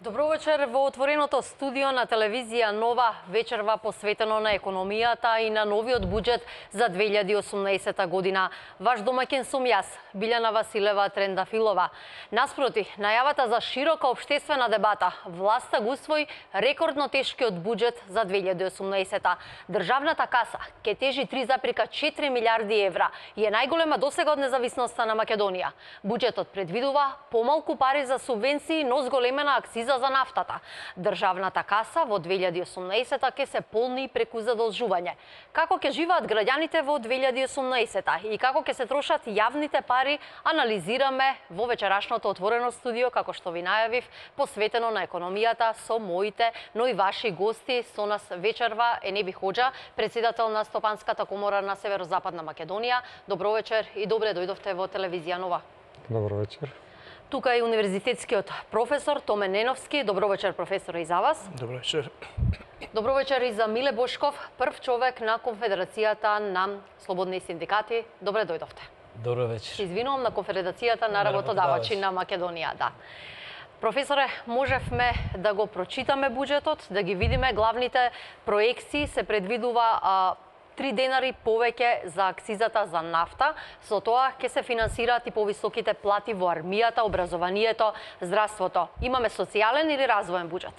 Добро вечер во отвореното студио на телевизија Нова, вечерва посветено на економијата и на новиот буџет за 2018 година. Ваш домаќин сум јас, Билјана Василева Трендафилова. Наспроти, најавата за широка општествена дебата, власта го усвои рекордно тешкиот буџет за 2018. Државната каса ќе тежи 3,4 милиарди евра и е најголема досега од независноста на Македонија. Буџетот предвидува помалку пари за субвенции, но зголемена акциза за нафтата. Државната каса во 2018 ќе се полни преку задолжување. Како ќе живеат граѓаните во 2018 и како ќе се трошат јавните пари, анализираме во вечерашното отворено студио, како што ви најавив, посветено на економијата со моите, но и ваши гости. Со нас вечерва е Неби Хоџа, председател на Стопанската комора на Северозападна Македонија. Добро вечер и добре дојдовте во телевизија Нова. Добро вечер. Тука е универзитетскиот професор Томе Неновски. Добро вечер, професоре, и за вас. Добро вечер. Добро вечер и за Миле Бошков, прв човек на Конфедерацијата на слободни синдикати. Добре дојдовте. Добро вечер. Извинувам, на Конфедерацијата на работодавачи на Македонија, да. Професоре, можевме да го прочитаме буџетот, да ги видиме главните проекции. Се предвидува 3 денари повеќе за акцизата за нафта. Со тоа ќе се финансираат и повисоките плати во армијата, образованието, здравството. Имаме социјален или развоен буџет?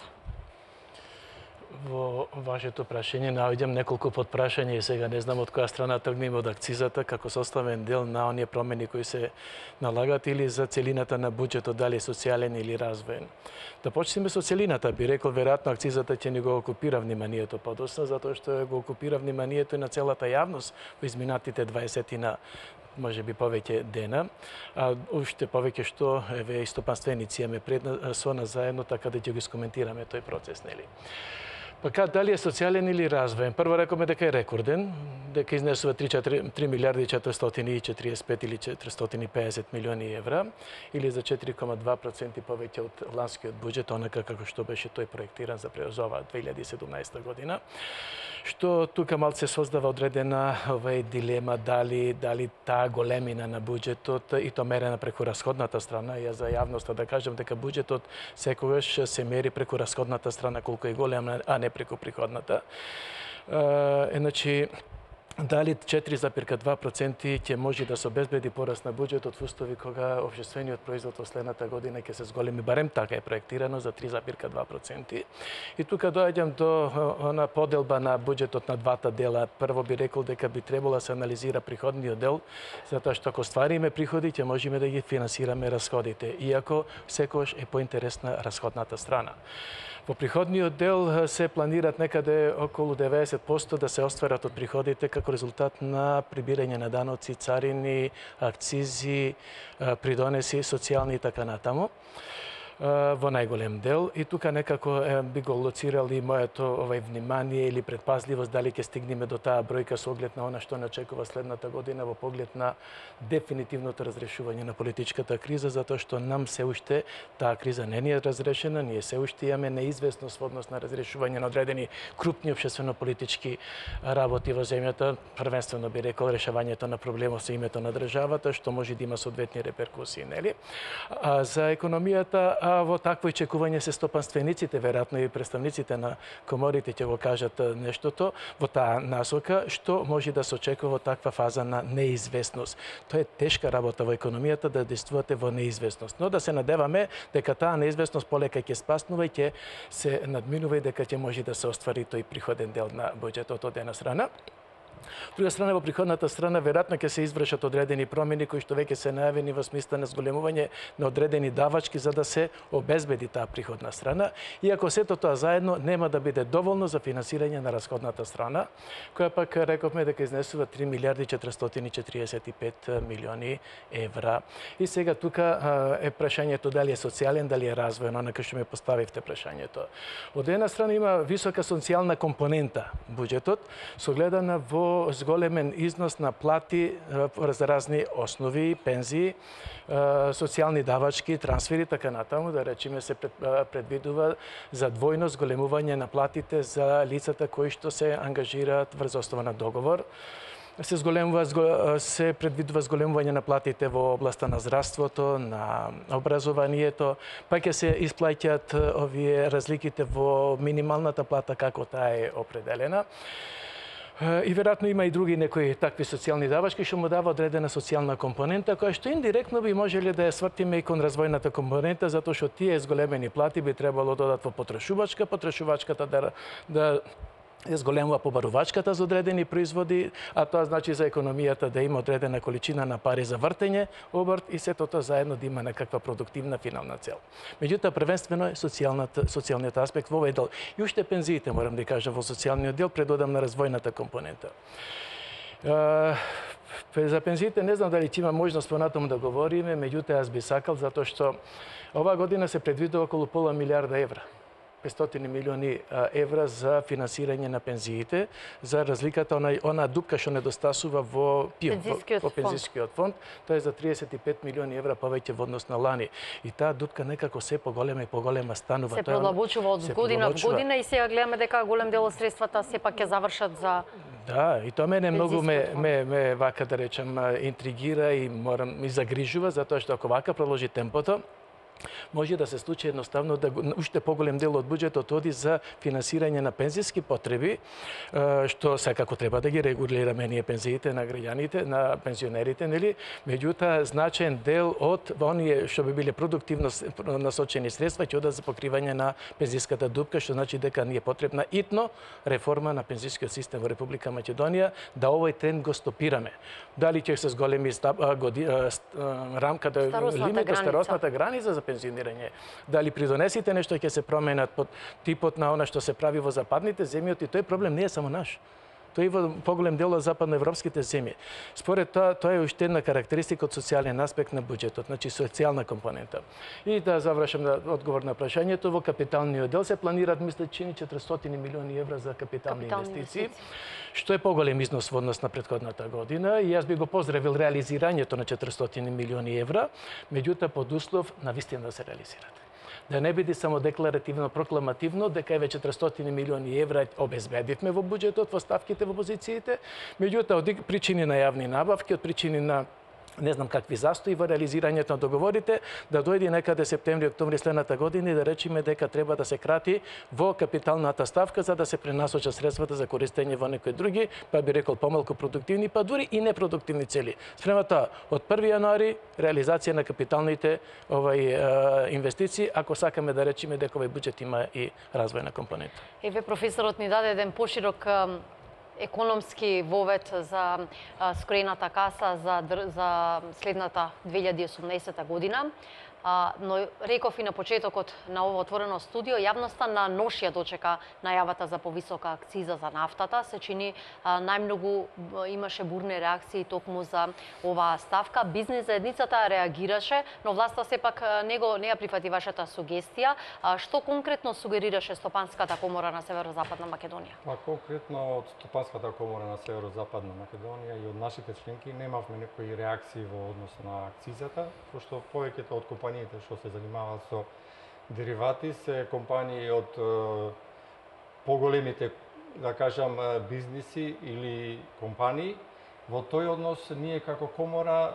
Во вашето прашање наоѓам неколку подпрашања и сега не знам од која страна тргнеме, од акцизата како составен дел на оние промени кои се налагат или за целината на буџетот, дали социјален или развоен. Да почнеме со целината, би рекол, веројатно акцизата ќе ни го окупира вниманието подоцна, затоа што го окупира вниманието и на целата јавност во изминатите 20 може би повеќе дена, а уште повеќе што еве и стопанственици имаме пред со нас заедно, така да ќе го искоментираме тој процес, нели? Па дали е социјален или развоен? Прво рековме дека е рекорден, дека изнесува 3 милиарди 445 или 450 милиони евра, или за 4,2% повеќе од ланскиот буџет, онака како што беше тој проектиран за оваа 2017 година. Што тука малце создава одредена дилема дали таа големина на буџетот и тоа мерена преку расходната страна. Ја за јавноста да кажам дека буџетот секогаш се мери преку расходната страна колку е голема, а не преку приходната. Значи, дали 4,2% ќе може да се обезбеди пораст на буџетот во услови кога општествениот производ во следната година ќе се зголеми, барем така е проектирано за 3,2%. И тука доаѓам до она поделба на буџетот на двата дела. Прво би рекол дека би требало да се анализира приходниот дел, затоа што ако ствариме приходи, ќе можеме да ги финансираме расходите, иако секогаш е поинтересна расходната страна. Во приходниот дел се планираат некаде околу 90% да се остварат од приходите како резултат на прибирање на даноци, царини, акцизи, придонеси, социјални и така натаму во најголем дел. И тука некако би го лоцирал и моето внимание или предпазливост дали ќе стигнеме до таа бројка со оглед на она што не очекува следната година во поглед на дефинитивното разрешување на политичката криза, затоа што нам се уште таа криза не е разрешена, ние се уште имаме неизвестност во однос на разрешување на одредени крупни општествено-политички работи во земјата, првенствено би рекол решавањето на проблемот со името на државата, што може да има соодветни реперкусии, нели? За економијата во такво очекување се стопанствениците, веројатно и представниците на коморите ќе го кажат нештото во таа насока, што може да се очекува во таква фаза на неизвестност. Тоа е тешка работа во економијата да действувате во неизвестност, но да се надеваме дека таа неизвестност полека ќе спаснува и ќе се надминува и дека ќе може да се оствари тој приходен дел на буџетот од една страна. Од друга страна, во приходната страна веројатно ќе се извршат одредени промени кои што веќе се најавени во смисла на зголемување на одредени давачки за да се обезбеди таа приходна страна, иако сето тоа заедно нема да биде доволно за финансирање на расходната страна, која пак рековме дека изнесува 3 милиарди 445 милиони евра. И сега тука е прашањето дали е социјален, дали е развоен, онака што ме поставивте прашањето. Од една страна има висока социјална компонента буџетот, согледана во зголемен износ на плати за разни основи, пензии, социјални давачки, трансфери, така натаму, да речеме се предвидува за двојно зголемување на платите за лицата кои што се ангажираат врз основа на договор. се предвидува зголемување на платите во областа на здравството, на образованието, па ќе се исплаќаат овие разликите во минималната плата како таа е определена. И веројатно има и други некои такви социјални давачки што му дава одредена социјална компонента, која што индиректно би можеле да ја свртиме и кон развојната компонента, затоа што тие зголемени плати би требало додат во потрошувачката да зголемува побарувачката за одредени производи, а тоа значи за економијата да има одредена количина на пари за вртење, обрт и сето тоа заедно да има некаква продуктивна финална цел. Меѓутоа, првенствено е социјалниот аспект во овој дел. И уште пензиите, морам да кажам, во социјалниот дел, предодам на развојната компонента. За пензиите не знам дали ќе има можност понатаму да говориме, меѓутоа јас би сакал, затоа што оваа година се предвидува околу пола милиарда евра. 500 милиони евра за финансирање на пензиите, за разликата она дупка што недостасува во пензискиот фонд, тоа е за 35 милиони евра повеќе во однос на лани. И таа дупка некако се поголема и поголема станува. Се продолбочува од година во година и сега гледаме дека голем дел од средствата сепак ќе завршат за... Да, и тоа мене многу ме вака да речам интригира и морам и загрижува, затоа што ако вака продолжи темпото, може да се случи едноставно да уште поголем дел од буџетот оди за финансирање на пензиски потреби, што секако треба да ги регулираме ние пензиите на граѓаните, на пензионерите, нели? Меѓутоа значаен дел од оние што би биле продуктивно насочени средства ќе одат за покривање на пензиската дупка, што значи дека ни е потребна итно реформа на пензискиот систем во Република Македонија, да овој тренд го стопираме. Дали ќе се зголеми рамката, лимитот, старосната граница за пензионирање, дали придонесите нешто ќе се променат под типот на она што се прави во западните земји, и тој проблем не е само наш. Тој во поголем дел од западноевропските земји. Според тоа е уште една карактеристика од социјален аспект на буџетот, значи социјална компонента. И да завршам на одговор на прашањето, во капиталниот дел се планираат, мисля, чини 400 милиони евра за капитални инвестиции, што е поголем износ во однос на претходната година, и јас би го поздравил реализирањето на 400 милиони евра, меѓутоа под услов на вистина да се реализираат. Да не биде само декларативно, прокламативно, дека еве 400 милиони евра обезбедивме во буџетот, во ставките, во позициите, меѓутоа од причини на јавни набавки, од причини на не знам какви застои во реализирањето на договорите, да дојде некаде септември, октомври следната година и да речеме дека треба да се крати во капиталната ставка за да се пренасочат средствата за користење во некои други, па би рекол помалку продуктивни, па дури и непродуктивни цели. Спрема тоа, од 1 јануари реализација на капиталните инвестиции, ако сакаме да речеме дека овој буџет има и развојна компонента. Еве професорот ни даде еден поширок економски вовед за скроената каса за следната 2018 година. Но реков и на почетокот на ово отворено студио, јавноста на нош ја дочека најавата за повисока акциза за нафтата. Се чини најмногу имаше бурни реакции токму за оваа ставка. Бизнес заедницата реагираше, но власта сепак не ја прифати вашата сугестија. Што конкретно сугерираше Стопанската комора на Северозападна Македонија? Конкретно од Стопанската комора на Северозападна Македонија и од нашите членки немавме некои реакции во однос на акцизата, пошто повеќето од компаниите што се занимаваат со деривати се компании од поголемите, да кажам, бизниси или компании. Во тој однос ние како комора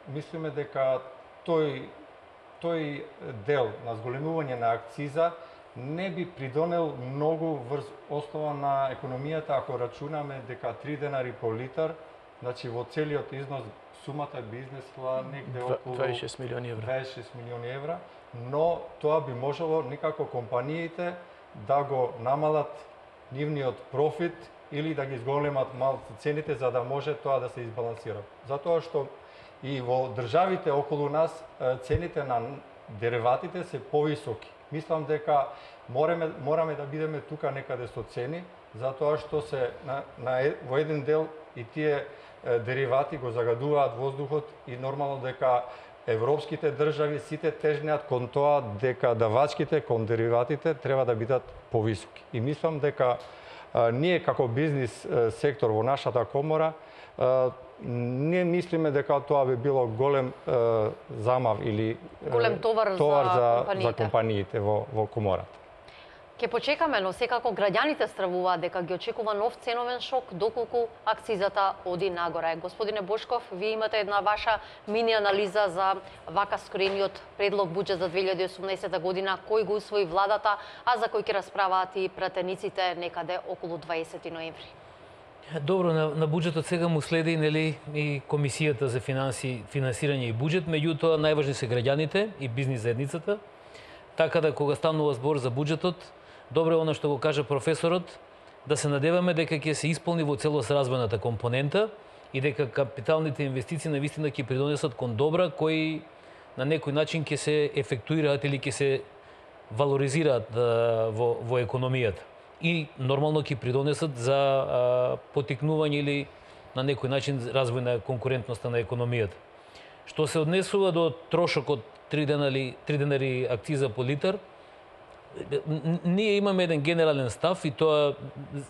мислиме дека тој дел на зголемување на акциза не би придонел многу врз основа на економијата ако рачунаме дека 3 денари по литар, значи во целиот износ сумата би изнесла негде околу 26 милиони евра, но тоа би можело некако компаниите да го намалат нивниот профит или да ги зголемат малку цените за да може тоа да се избалансира. Затоа што и во државите околу нас цените на дериватите се повисоки. Мислам дека мораме да бидеме тука некаде со цени, затоа што се во еден дел и тие деривати го загадуваат воздухот и нормално дека европските држави сите тежнеат кон тоа дека давачките кон дериватите треба да бидат повисоки. И мислам дека ние како бизнис сектор во нашата комора не мислиме дека тоа би било голем замав или голем товар за компаниите во комората. Ке почекаме, но секако граѓаните стравуваат дека ги очекува нов ценовен шок доколку акцизата оди нагоре. Господине Бошков, вие имате една ваша мини анализа за вака скорениот предлог буџет за 2018 година, кој го усвои владата, а за кој ќе расправаат и пратениците некаде околу 20 ноември. Добро, на буџетот сега му следи и Комисијата за финансирање и буџет, меѓутоа најважни се граѓаните и бизнис заедницата. Така да кога станува збор за буџетот, добро е она што го кажа професорот, да се надеваме дека ќе се исполни во целост развојната компонента и дека капиталните инвестиции навистина ќе придонесат кон добра кои на некој начин ќе се ефектуираат или ќе се валоризираат во економијата. И нормално ќе придонесат за потикнување или на некој начин развој на конкурентноста на економијата. Што се однесува до трошокот 3 денари акциза по литар, ние имаме еден генерален став и тоа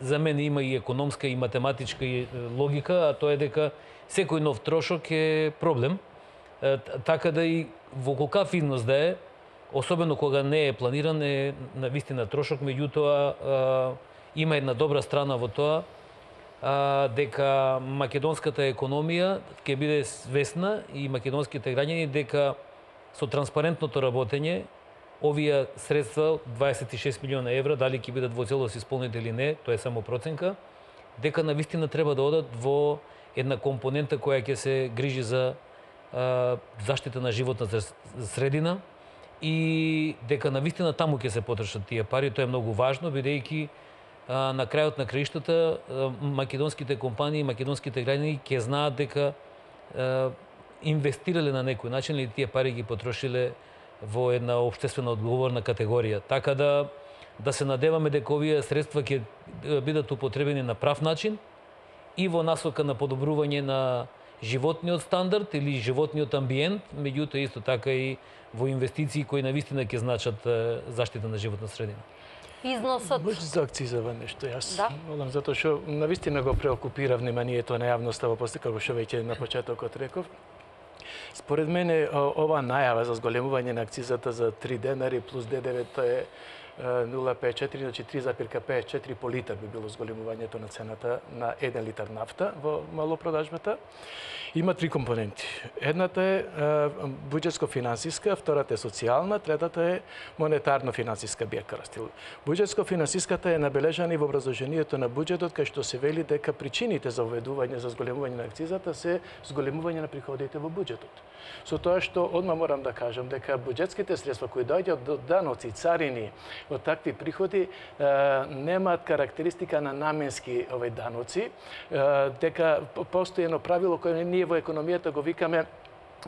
за мене има и економска и математичка логика, а тоа е дека секој нов трошок е проблем. Така да и во колкав износ да е, особено кога не е планиран, е навистина трошок, меѓутоа има една добра страна во тоа, дека македонската економија ќе биде свесна и македонските граѓани дека со транспарентното работење овие средства 26 милиона евра, дали ќе бидат во целост исполнети или не, тоа е само проценка, дека навистина треба да одат во една компонента која ќе се грижи за заштита на животната средина и дека навистина таму ќе се потрошат тие пари. Тоа е многу важно, бидејќи на крајот на краиштата македонските компании, македонските граѓани ќе знаат дека инвестирале на некој начин или тие пари ги потрошиле во една општествено одговорна категорија. Така да се надеваме дека овие средства ќе бидат употребени на прав начин и во насока на подобрување на животниот стандард или животниот амбиент, меѓутоа исто така и во инвестиции кои навистина ќе значат заштита на животна средина. Износот... Може за акцизава нешто, јас Да. молам, затоа што навистина го преокупира вниманието на јавноста во после како што веќе на почетокот реков. Според мене ова најава за зголемување на акцизата за 3 денари плюс ДДВ е 0,54, значи 3,54 по литар би било зголемувањето на цената на 1 литар нафта во малопродажбата. Има 3 компоненти. Едната е буџетско-финансиска, втората е социјална, третата е монетарно-финансиска бекарост. Буџетско-финансиската е набележана и во образложението на буџетот, кај што се вели дека причините за введување, за зголемување на акцизата се зголемување на приходите во буџетот. Со тоа што одма морам да кажам дека буџетските средства кои доаѓаат од даноци, царини, од такви приходи немаат карактеристика на наменски даноци, дека постои едно правило кое ние во економијата го викаме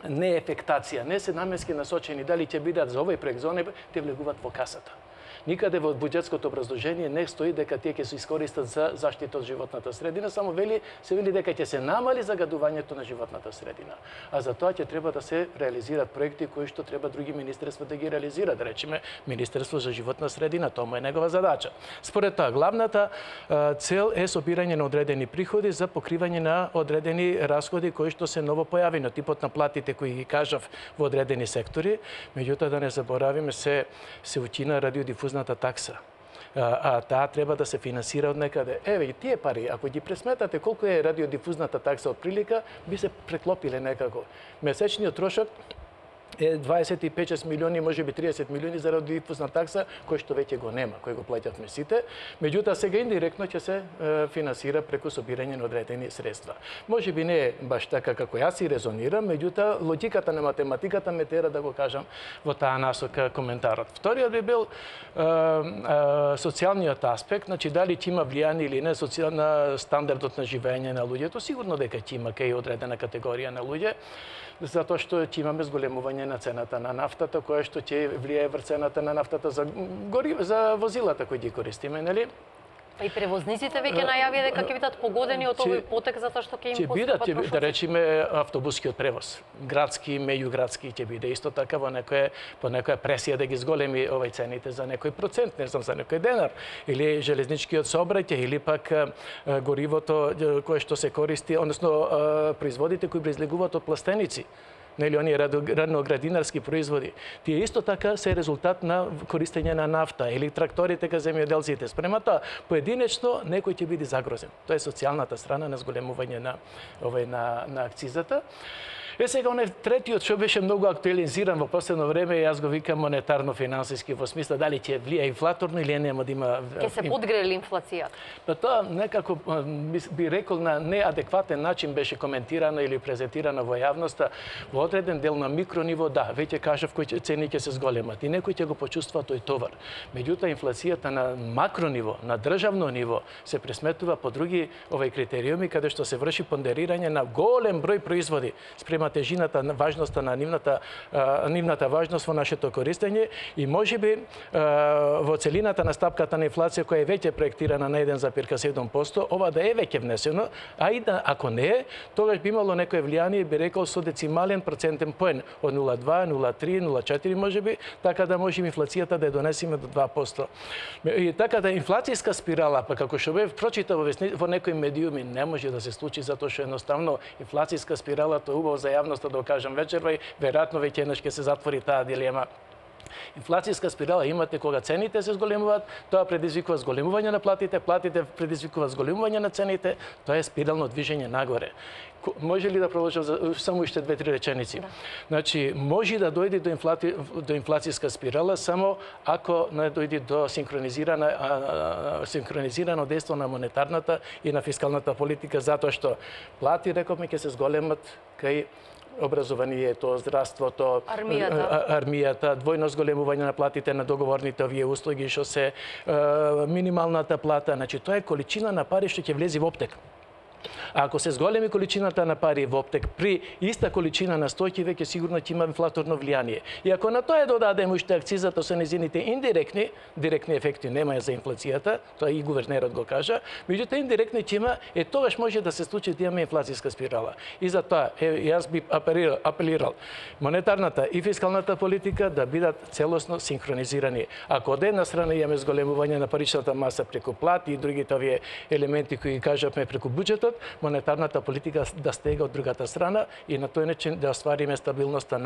неефектација, не се наменски насочени, дали ќе бидат за овој проект, за оној, те влегуваат во касата. Никаде во буџетското образложение не стои дека тие ќе се искористат за заштита од животната средина, само се вели дека ќе се намали загадувањето на животната средина. А за тоа ќе треба да се реализираат проекти кои што треба други министерства да ги реализираат, да речеме Министерство за животна средина, тоа му е негова задача. Според тоа, главната цел е собирање на одредени приходи за покривање на одредени расходи кои што се ново појавени, типот на платите кои ги кажав во одредени сектори, меѓутоа да не заборавиме се укина радиодифузна такса. А таа треба да се финансира од некаде. Еве, тие пари, ако ги пресметате колку е радиодифузната такса од прилика, би се преклопиле некако. Месечниот трошок е 25 милиони, можеби 30 милиони за радиодифузна такса, кој што веќе го нема, кој го плаќавме сите. Меѓутоа сега индиректно ќе се финансира преку собирање на одредени средства. Можеби не е баш така како јас и резонирам, меѓутоа логиката на математиката ме тера да го кажам во таа насока коментарот. Вториот би бил социјалниот аспект, значи дали ќе има влијание или не на стандардот на живење на луѓето, сигурно дека ќе има кај одредена категорија на луѓе, затоа што ќе имаме зголемување на цената на нафтата, која што ќе влијае врз цената на нафтата за возилата кои ги користиме, нели? И превозниците веќе најавија дека ќе бидат погодени од овој потек затоа што ќе им постапат трошоци. Да речеме автобускиот превоз, градски, меѓуградски ќе биде исто така по некоја пресија да ги зголеми овој цените за некој процент, не знам, за некој денар, или железничкиот сообраќај, или пак горивото кое што се користи, односно производите кои произлегуваат од пластеници. нели оние радно-градинарски производи, тие исто така се резултат на користење на нафта или тракторите кај земјоделците. Спрема тоа, поединечно некој ќе биде загрозен. Тоа е социјалната страна на зголемување на акцизата. Сега оне третиот што беше многу актуализиран во последно време, јас го викам монетарно-финансиски, во смисла дали ќе влие инфлаторно или нема да има... Ќе се подгрели инфлацијата? Па тоа некако би рекол на неадекватен начин беше коментирано или презентирано во јавноста. Во одреден дел на микрониво, да, веќе кажав кои цени ќе се зголемат и некој ќе го почувствува тој товар. Меѓутоа инфлацијата на макрониво, на државно ниво се пресметува по други критериуми каде што се врши пондерирање на голем број производи спрема тежината на важноста на нивната важност во нашето користење и можеби во целината на стапката на инфлација која е веќе проектирана на 1,7%, ова да е веќе внесено, а и да ако не е, тогаш би имало некое влијание, би рекол со децимален процентен поен од 0,2, 0,3, 0,4 можеби, така да можеме инфлацијата да ја донесеме до 2%. И така да инфлацијска спирала, па како што бев прочитал во некои медиуми, не може да се случи затоа што едноставно инфлацијска спирала тоа убаво за јавноста да кажам вечерва и веројатно веќе еднаш ќе се затвори таа дилема. Инфлацијска спирала имате кога цените се зголемуваат, тоа предизвикува зголемување на платите, платите предизвикува зголемување на цените, тоа е спирално движење нагоре. Може ли да продолжам само уште 2-3 реченици? Да. Значи, може да дојде до инфлацијска спирала само ако не дојде до синхронизирано дејство на монетарната и на фискалната политика, затоа што плати, рековме, ќе се зголемат кај образованието, здравството, армијата, двојно зголемување на платите на договорните овие услуги, што се минималната плата, значи тоа е количина на пари што ќе влезе во оптек. А ако се зголеми количината на пари во оптек при иста количина на стоки, веќе сигурно ќе има инфлаторно влијание. И ако на тоа додадеме уште акцизата со незините директни ефекти нема за инфлацијата, тоа и гувернерот го кажа, меѓутоа индиректни ќе има, тогаш може да се случи да имаме инфлацијска спирала. И затоа јас би апелирал монетарната и фискалната политика да бидат целосно синхронизирани. Ако од една страна имаме зголемување на паричната маса преку плати и другите овие елементи кои кажавме преку буџетот, монетарната политика да стега од другата страна и на тој начин да оствариме стабилноста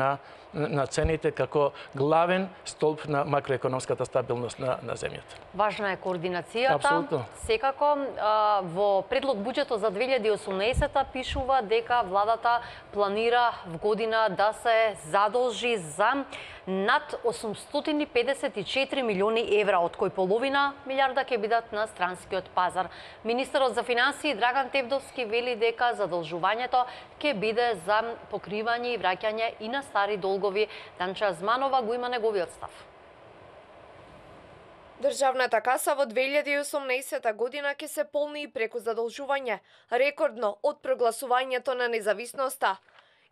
на цените како главен столб на макроекономската стабилност на земјата. Важна е координацијата. Апсолутно. Секако, во предлог буџетот за 2018 пишува дека владата планира в година да се задолжи за над 854 милиони евра, од кои половина милиарда ќе бидат на странскиот пазар. Министерот за финансии Драган Тевдовски вели дека задолжувањето ќе биде за покривање и враќање и на стари долгови. Данча Зманова го има неговиот став. Државната каса во 2018 година ќе се полни и преку задолжување, рекордно од прогласувањето на независноста.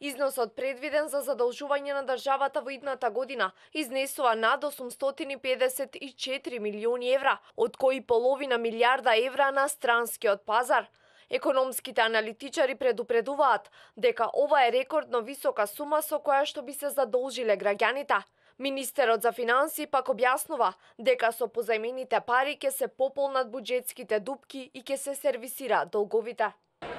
Износот предвиден за задолжување на државата во идната година изнесува над 854 милиони евра, од кои половина милиарда евра на странскиот пазар. Економските аналитичари предупредуваат дека ова е рекордно висока сума со која што би се задолжиле граѓаните. Министерот за финансии пак објаснува дека со позајмените пари ќе се пополнат буџетските дупки и ќе се сервисираат долговите.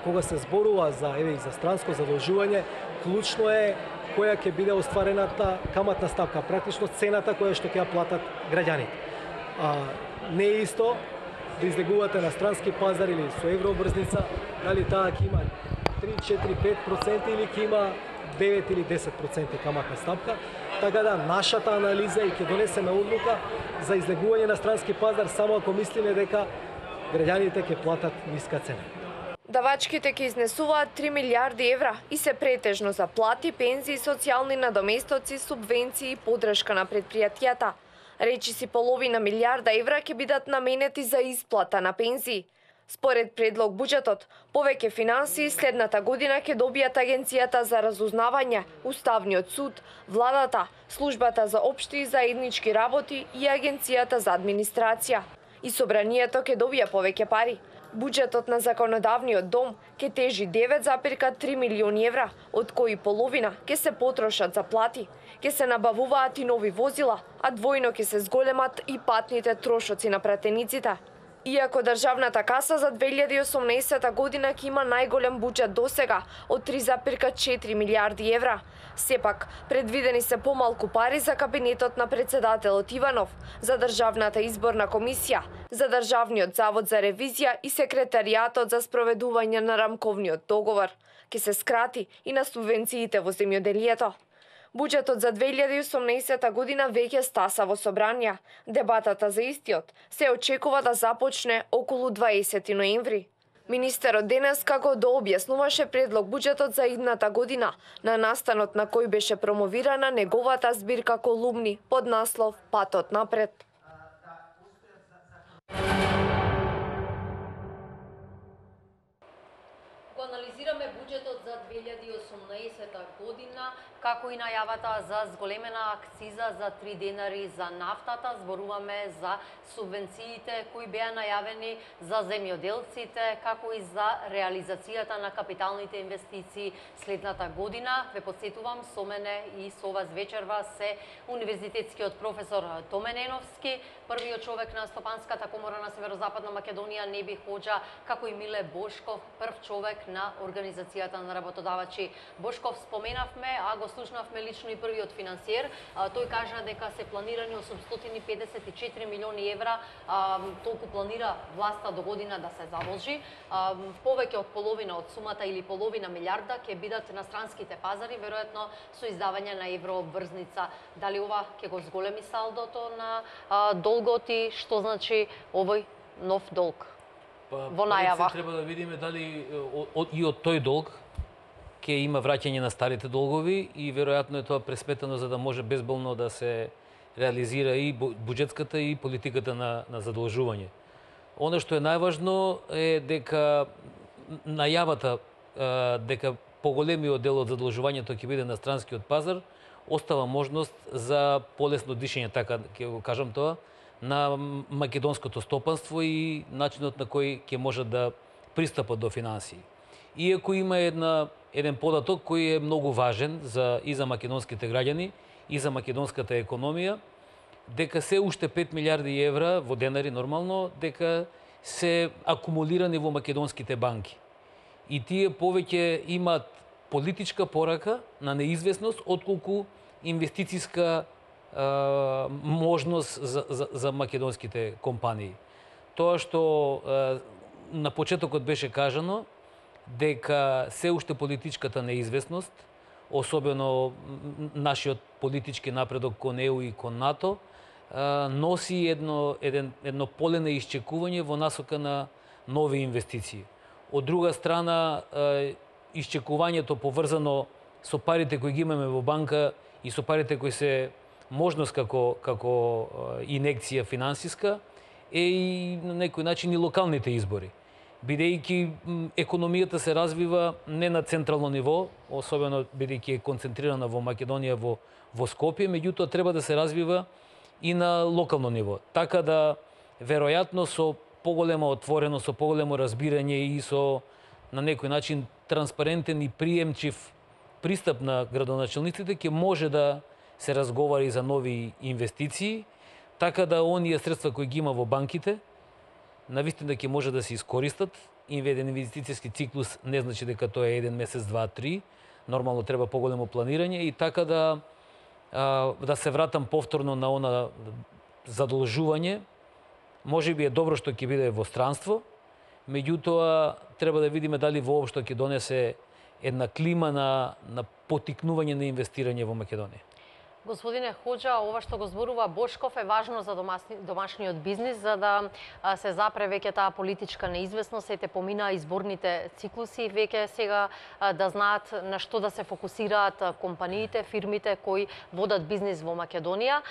Кога се зборува за странско задолжување, клучно е која ќе биде остварената каматна ставка, практично цената која што ќе ја платат граѓаните. Не е исто да излегувате на странски пазар или со еврообрзница, дали таа ќе има 3, 4, 5% или ќе има 9 или 10% каматна ставка. Така да нашата анализа и ќе донесеме одлука за излегување на странски пазар само ако мислиме дека граѓаните ќе платат ниска цена. Давачките ќе изнесуваат 3 милиарди евра и се претежно за плати, пензии, социјални надоместоци, субвенции и подршка на предпријатијата. Речиси половина милиарда евра ќе бидат наменети за исплата на пензии. Според предлог буџетот, повеќе финансии следната година ќе добијат Агенцијата за разузнавање, Уставниот суд, владата, Службата за општи и заеднички работи и Агенцијата за администрација. И собранието ќе добија повеќе пари. Буџетот на законодавниот дом ќе тежи 9,3 милиони евра, од кои половина ќе се потрошат за плати. Ќе се набавуваат и нови возила, а двојно ќе се зголемат и патните трошоци на пратениците. Иако државната каса за 2018 година ќе има најголем буџет досега од 3,4 милијарди евра, сепак предвидени се помалку пари за кабинетот на председателот Иванов, за Државната изборна комисија, за Државниот завод за ревизија и секретаријатот за спроведување на рамковниот договор. Ке се скрати и на субвенциите во земјоделието. Буџетот за 2018 година веќе стаса во собрание. Дебатата за истиот се очекува да започне околу 20 ноември. Министерот денес како дообјаснуваше предлог буџетот за идната година, на настанот на кој беше промовирана неговата збирка колумни под наслов Патот напред. Ако анализираме буџетот за 2018 година, како и најавата за зголемена акциза за 3 денари за нафтата, зборуваме за субвенциите кои беа најавени за земјоделците, како и за реализацијата на капиталните инвестиции следната година. Ве подсетувам, со мене и со вас вечерва се универзитетскиот професор Томен Еновски, првиот човек на Стопанската комора на Северозападна Македонија, Неби Хоџа, како и Миле Бошков, прв човек на Организацијата на работодавачи. Бошков споменавме, а го слушнавме лично и првиот финансиер. Тој кажа дека се планирани 854 милиони евра, толку планира власта до година да се задолжи. Повеќе од половина од сумата или половина милиарда ќе бидат на странските пазари, веројатно со издавање на еврообврзница. Дали ова ќе го зголеми салдото на долгот и што значи овој нов долг? Во најава. Треба да видиме дали и од тој долг ќе има враќање на старите долгови и веројатно е тоа пресметано за да може безболно да се реализира и буџетската и политиката на задолжување. Оно што е најважно е дека најавата дека поголемиот дел од задолжувањето ќе биде на странскиот пазар остава можност за полесно дишење, така ќе го кажам тоа, на македонското стопанство и начинот на кој ќе може да пристапат до финансии. Иако има еден податок кој е многу важен и за македонските граѓани и за македонската економија, дека се уште 5 милиарди евра во денари нормално, дека се акумулирани во македонските банки. И тие повеќе имаат политичка порака на неизвестност отколку инвестициска можност за македонските компании. Тоа што на почетокот беше кажано, дека се уште политичката неизвестност, особено нашиот политички напредок кон ЕУ и кон НАТО, носи едно поле на исчекување во насока на нови инвестиции. Од друга страна, исчекувањето поврзано со парите кои ги имаме во банка и со парите кои се можност како инекција финансиска е и на некој начин и локалните избори. Бидејќи економијата се развива не на централно ниво, особено бидејќи е концентрирана во Македонија, во Скопје, меѓутоа треба да се развива и на локално ниво. Така да, веројатно, со поголема отвореност, со поголемо разбирање и со, на некој начин, транспарентен и приемчив пристап на градоначелниците, ќе може да се разговара и за нови инвестиции, така да оние средства кои ги има во банките, навистина ќе може да се искористат. Еден инвестицијски циклус не значи дека тоа е 1 месец, 2, 3. Нормално треба поголемо планирање и така да се вратам повторно на она задолжување. Може би е добро што ќе биде во странство, меѓутоа треба да видиме дали воопшто ќе донесе една клима на потикнување на инвестирање во Македонија. Господине Хоџа, ова што го зборува Бошков е важно за домашниот бизнис, за да се запре веќе таа политичка неизвестност, сите помина изборните циклуси, веќе сега да знаат на што да се фокусираат компаниите, фирмите кои водат бизнис во Македонија.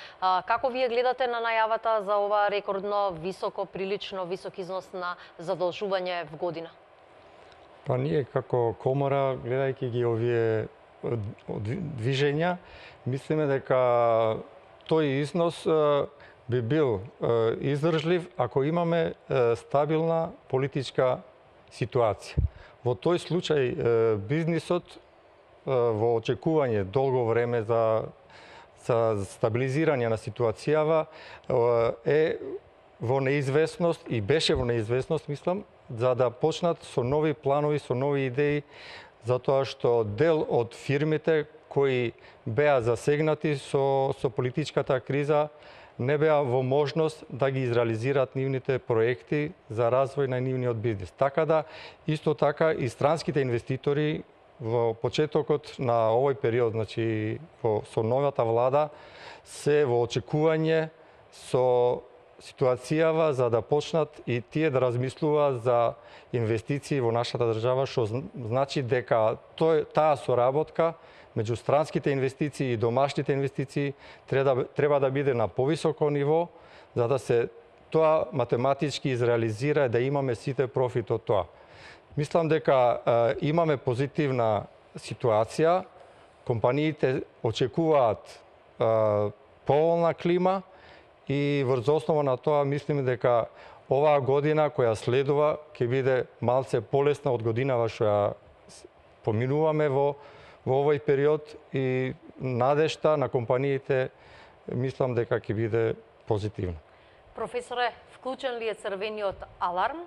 Како вие гледате на најавата за ова рекордно високо, прилично висок износ на задолжување в година? Па ние како комора, гледајќи ги овие движења, мислиме дека тој износ би бил издржлив ако имаме стабилна политичка ситуација. Во тој случај бизнисот во очекување долго време за стабилизирање на ситуацијава е во неизвестност и беше во неизвестност, мислам, за да почнат со нови планови, со нови идеи, затоа што дел од фирмите кои беа засегнати со политичката криза не беа во можност да ги изреализираат нивните проекти за развој на нивниот бизнис. Така да, исто така и странските инвеститори во почетокот на овој период, значи со новата влада, се во очекување со ситуацијава за да почнат и тие да размислуваат за инвестиции во нашата држава, што значи дека таа соработка меѓу странските инвестиции и домашните инвестиции треба да биде на повисоко ниво, за да се тоа математички изреализира и да имаме сите профит од тоа. Мислам дека имаме позитивна ситуација, компаниите очекуваат поволна клима и врз основа на тоа мислиме дека оваа година која следува ќе биде малце полесна од годинава што ја поминуваме во овој период и надежта на компаниите мислам дека ќе биде позитивна. Професоре, вклучен ли е црвениот аларм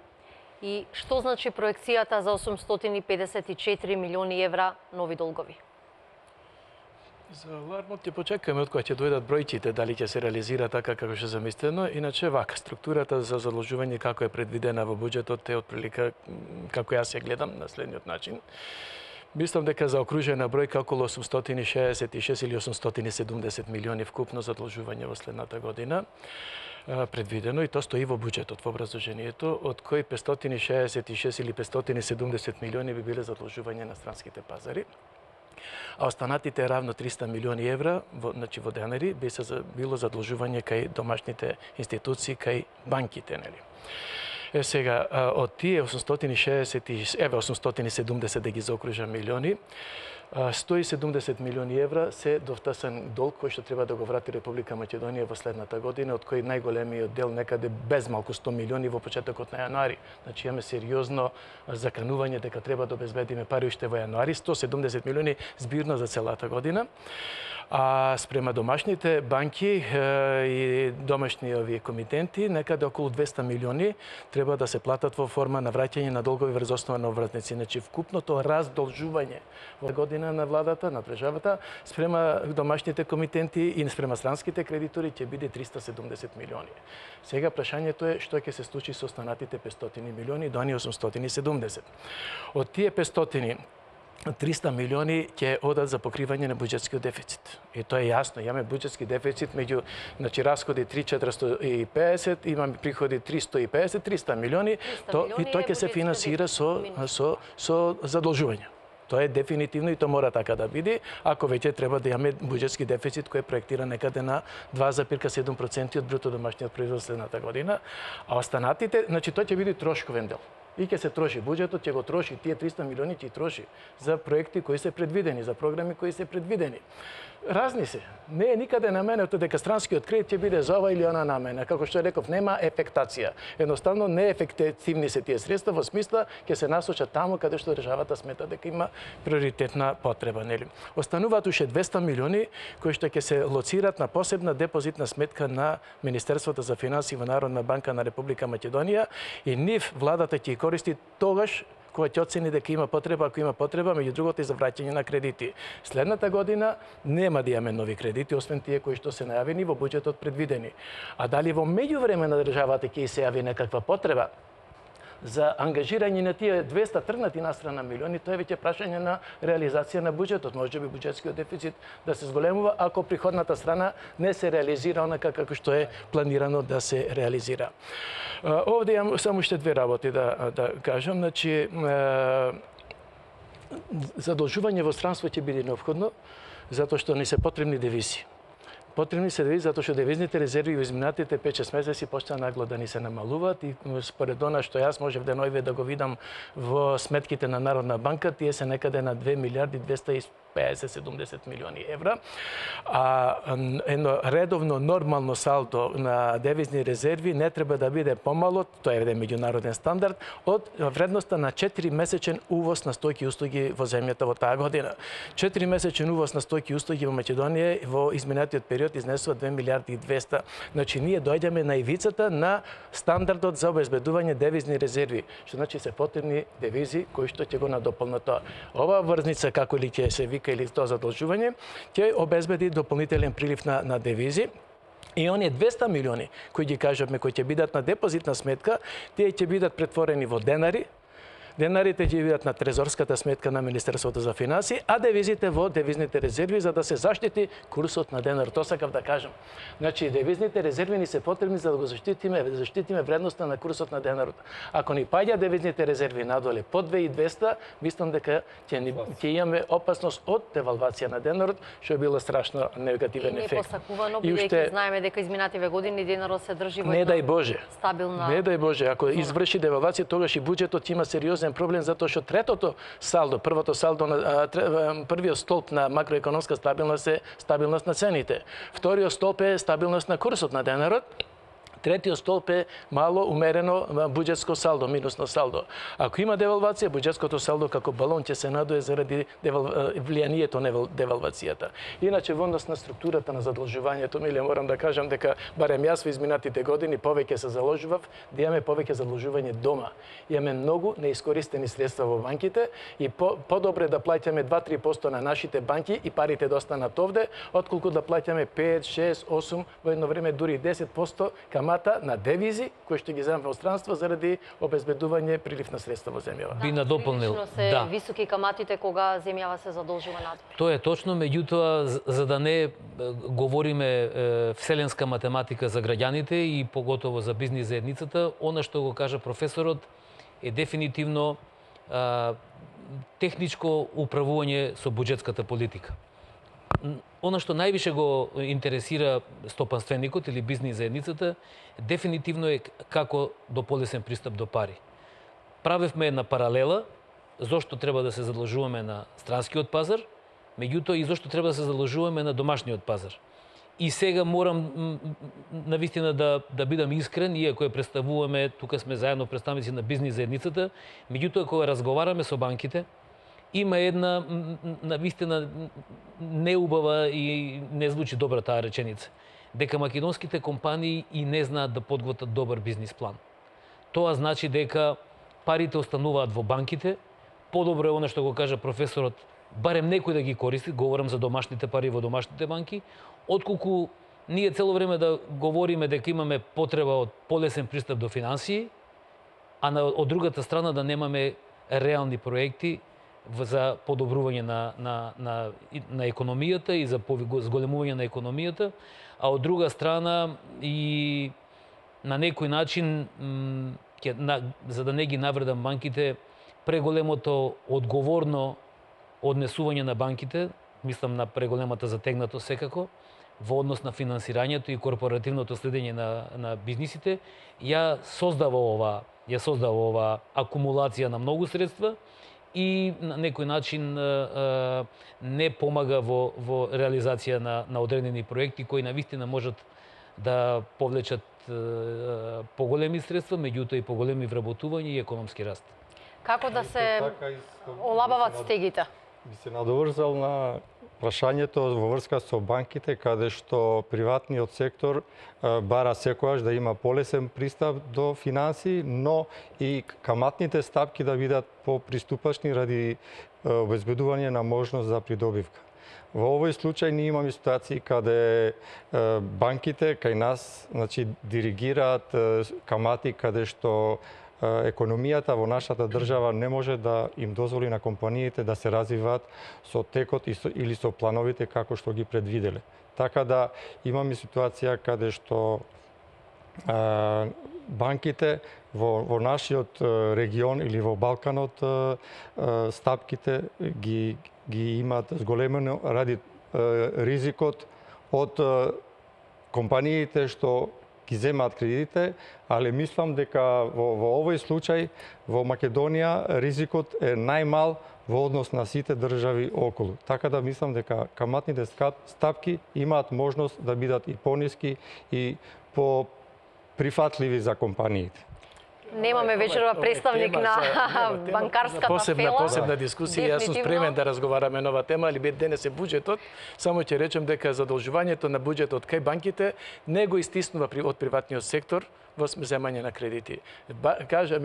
и што значи проекцијата за 854 милиони евра нови долгови? За алармот ќе почекаме од кога ќе дојдат бројките, дали ќе се реализира така како што замислено. Иначе вака, структурата за заложување како е предвидена во буџетот е отприлика како јас ја гледам на следниот начин. Мислам дека за окружена бројка околу 866 или 870 милиони вкупно задолжување во следната година предвидено и тоа стои во буџетот, во образложението, од кои 566 или 570 милиони би биле задолжување на странските пазари, а останатите равно 300 милиони евра во денари било задолжување кај домашните институции, кај банките, нели. Сега, од тие 870 да ги заокружам милиони, 170 милиони евра се довтасан долг кој што треба да го врати Република Македонија во следната година, од кој најголемиот дел некаде без малку 100 милиони во почетокот на јануари. Значи имаме сериозно заканување дека треба да обезбедиме пари уште во јануари, 170 милиони збирно за целата година. А спрема домашните банки и домашни овие комитенти, некаде околу 200 милиони треба да се платат во форма на враќање на долгови врз основа на обвртници. Значи вкупното раздолжување во година на владата, на државата, спрема домашните комитенти и спрема странските кредитори ќе биде 370 милиони. Сега прашањето е што ќе се случи со останатите 500 милиони до 870. Од тие 500 300 милиони ќе одат за покривање на буџетскиот дефицит. И тоа е јасно, имаме буџетски дефицит меѓу расходи 3.450, имаме приходи 350, 300 милиони, и тоа ќе се финансира со задолжување. Тоа е дефинитивно и тоа мора така да биде, ако веќе треба да имаме буџетски дефицит кој е проектиран некаде на 2,7% од бруто домашниот производ следната година, а останатите, значи тоа ќе биде трошковен дел. И ќе се троши буџетот, ќе го троши тие 300 милиони, ќе троши за проекти кои се предвидени, за програми кои се предвидени. Разни се. Не е никаде наменето дека странскиот кредит ќе биде за ова или она намена. Како што реков, нема ефектација. Едноставно неефективни се тие средства во смисла ќе се насочат таму каде што државата смета дека има приоритетна потреба, нели. Остануваат уште 200 милиони кои што ќе се лоцират на посебна депозитна сметка на Министерството за финансии во Народна банка на Република Македонија и нив владата ќе користи тогаш кога ќе оцени дека има потреба, ако има потреба, меѓу другото и за враќање на кредити. Следната година нема да имаме нови кредити, освен тие кои што се најавени во буџетот предвидени. А дали во меѓувреме на државата ќе се јави некаква потреба за ангажирање на тие 200 тргнати настрана милиони, тоа е веќе прашање на реализација на буџетот. Може би буџетскиот дефицит да се зголемува ако приходната страна не се реализира онака како што е планирано да се реализира. Овде имам само уште две работи да кажам. Значи, задолжување во странство ќе биде неопходно, затоа што не се потребни девизи. Потребни се девизи затоа што девизните резерви во изминатите 5-6 месеци почна нагло да ни се намалуваат и според она што јас можев денојве да го видам во сметките на Народна банка, тие се некаде на 2 милиарди 50-70 милиони евра, а едно редовно нормално салдо на девизни резерви не треба да биде помало, тоа е еден меѓународен стандард, од вредноста на 4-месечен увоз на стоки и услуги во земјата во таа година. 4-месечен увоз на стоки и услуги во Македонија во изминатиот период изнесува 2 милиарди и 200. Значи ние доаѓаме на ивицата на стандардот за обезбедување девизни резерви, што значи се потребни девизи кои што ќе го надополнат тоа. Оваа врзница, како ли ќе се вика или тоа задолжување, ќе обезбеди дополнителен прилив на девизи. И оние 200 милиони кои ги кажавме, кои ќе бидат на депозитна сметка, тие ќе бидат претворени во денари. Денарите ќе бидат на трезорската сметка на Министерството за финансии, а девизите во девизните резерви за да се заштити курсот на денар. Тоа сакав да кажам. Значи девизните резерви ни се потребни за да го заштитиме вредноста на курсот на денарот. Ако ни паѓа девизните резерви надоле под 2200, мислам дека ќе имаме опасност од девалвација на денарот, што е било страшно негативен ефект. И не посакувано, бидејќи знаеме дека изминативе години денарот се држи во не дај Боже. Стабилна. Не дај Боже, ако изврши девалвација, тогаш и буџетот има сериозен проблем затоа што третото салдо, првиот столб на макроекономска стабилност е стабилност на цените. Вториот столб е стабилност на курсот на денарот. Третиот столб е мало умерено буџетско салдо, минусно салдо. Ако има девалвација, буџетското салдо како балон ќе се надуе заради влијанието на девалвацијата. Иначе во однос на структурата на задолжувањето, Миле, морам да кажам дека барем јас во изминатите години повеќе се заложував да имаме повеќе задолжување дома. Имаме многу неискористени средства во банките и подобре да плаќаме 2-3% на нашите банки и парите да останат овде, отколку да плаќаме 5, 6, 8, во едно време дури 10% камата на девизи кои што ги земаме во странство заради обезбедување прилив на средства во земјава. Би надополнил. Да. Високи каматите кога земјава се задолжува надвор. Тоа е точно, меѓутоа за да не говориме вселенска математика за граѓаните и поготово за бизнис заедницата, она што го кажа професорот е дефинитивно техничко управување со буџетската политика. Она што највише го интересира стопанственикот или бизнис заедницата, дефинитивно е како до полесен пристап до пари. Правевме една паралела зошто треба да се задолжуваме на странскиот пазар, меѓутоа и зошто треба да се задолжуваме на домашниот пазар. И сега морам навистина да бидам искрен, иако ја представуваме, тука сме заедно представници на бизнис заедницата, меѓутоа кога разговараме со банките, има една навистина неубава и не звучи добра таа реченица, дека македонските компании и не знаат да подготват добар бизнис план. Тоа значи дека парите остануваат во банките, подобро е она што го кажа професорот, барем некој да ги користи, говорам за домашните пари во домашните банки, отколку ние цело време да говориме дека имаме потреба од полесен пристап до финансии, а од другата страна да немаме реални проекти за подобрување на економијата и за зголемување на економијата, а од друга страна и на некој начин, за да не ги навредам банките, преголемото одговорно однесување на банките, мислам на преголемата затегнатост секако, во однос на финансирањето и корпоративното следење на бизнисите, ја создава ова акумулација на многу средства и на некој начин не помага во реализација на одредени проекти кои навистина можат да повлечат поголеми средства, меѓутоа и поголеми вработување и економски раст. Како да се олабават стегите? Би се надоврзал на прашањето во врска со банките, каде што приватниот сектор бара секојаш да има полесен пристап до финансии, но и каматните стапки да бидат поприступачни ради обезбедување на можност за придобивка. Во овој случај ние имаме ситуации каде банките кај нас, значи, диригираат камати каде што економијата во нашата држава не може да им дозволи на компаниите да се развиваат со текот или со плановите како што ги предвиделе. Така да имаме ситуација каде што банките во нашиот регион или во Балканот стапките ги имаат зголемено ради ризикот од компаниите што ги земаат кредитите, али мислам дека во овој случај во Македонија ризикот е најмал во однос на сите држави околу. Така да мислам дека каматните стапки имаат можност да бидат и пониски и по прифатливи за компаниите. Немаме вечерва представник на банкарската фела. Посебна дискусија. Јас сум спремен да разговараме на оваа тема, али денес е буџетот. Само ќе речем дека задолжувањето на буџетот кај банките не го истиснува од приватниот сектор во земање на кредити. Кажа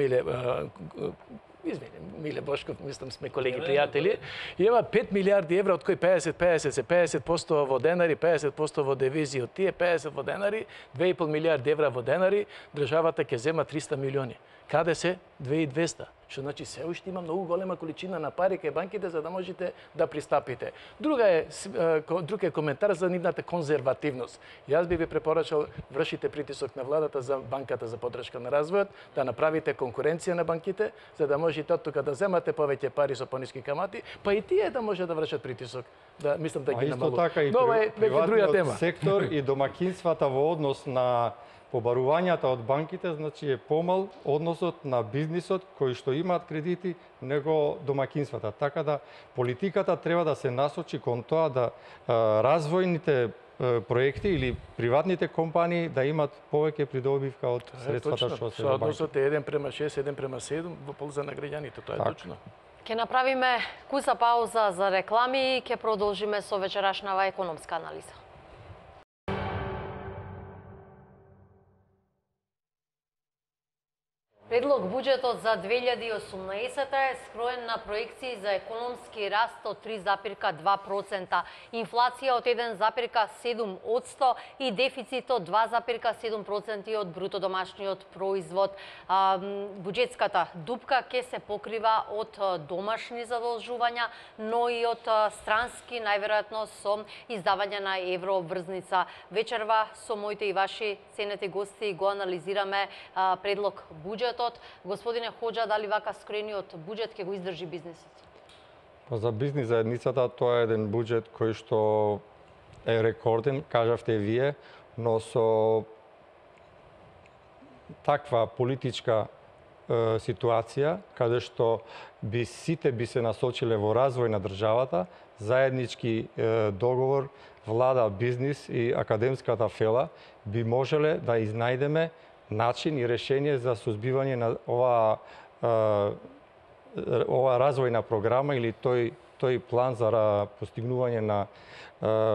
Миле Бошков, мислам сме колеги пријатели, има 5 милиарди евра, од кои 50% во денари, 50% во девизи, од тие 50 во денари, 2,5 милиарди евра во денари, државата ќе зема 300 милиони. Каде се 2200? Што значи се уште има многу голема количина на пари кај банките за да можете да пристапите. Друг е коментар за нивната конзервативност. Јас би ви препорачал вршите притисок на владата за банката за поддршка на развојот, да направите конкуренција на банките, за да можете од тука да земате повеќе пари со пониски камати, па и тие да може да вршат притисок. Да мислам да ги намалува. Исто така и приватниот сектор и домакинствата во однос на побарувањата од банките, значи е помал односот на бизнисот кои што имаат кредити него домакинствата. Така да политиката треба да се насочи кон тоа да развојните проекти или приватните компании да имат повеќе придобивка од средствата што се во банките. Односот е 1:6, 1:7 во полза на граѓаните, тоа е точно. Ќе направиме куса пауза за реклами и ќе продолжиме со вечерашнава економска анализа. Предлог буџетот за 2018 е скроен на проекции за економски раст од 3,2%, инфлација од 1,7% и дефицит од 2,7% од бруто домашниот производ. Буџетската дупка ќе се покрива од домашни задолжувања, но и од странски, најверојатно со издавање на евроврзница. Вечерва со моите и ваши ценети гости го анализираме предлог буџет. Господине Хоџа, дали вака скроениот буџет ќе го издржи бизнисот? За бизнис заедницата тоа е еден буџет кој што е рекорден, кажавте вие, но со таква политичка ситуација, каде што сите би се насочиле во развој на државата, заеднички договор, влада, бизнис и академската фела би можеле да изнајдеме начин и решение за сузбивање на ова развојна програма или тој план за постигнување на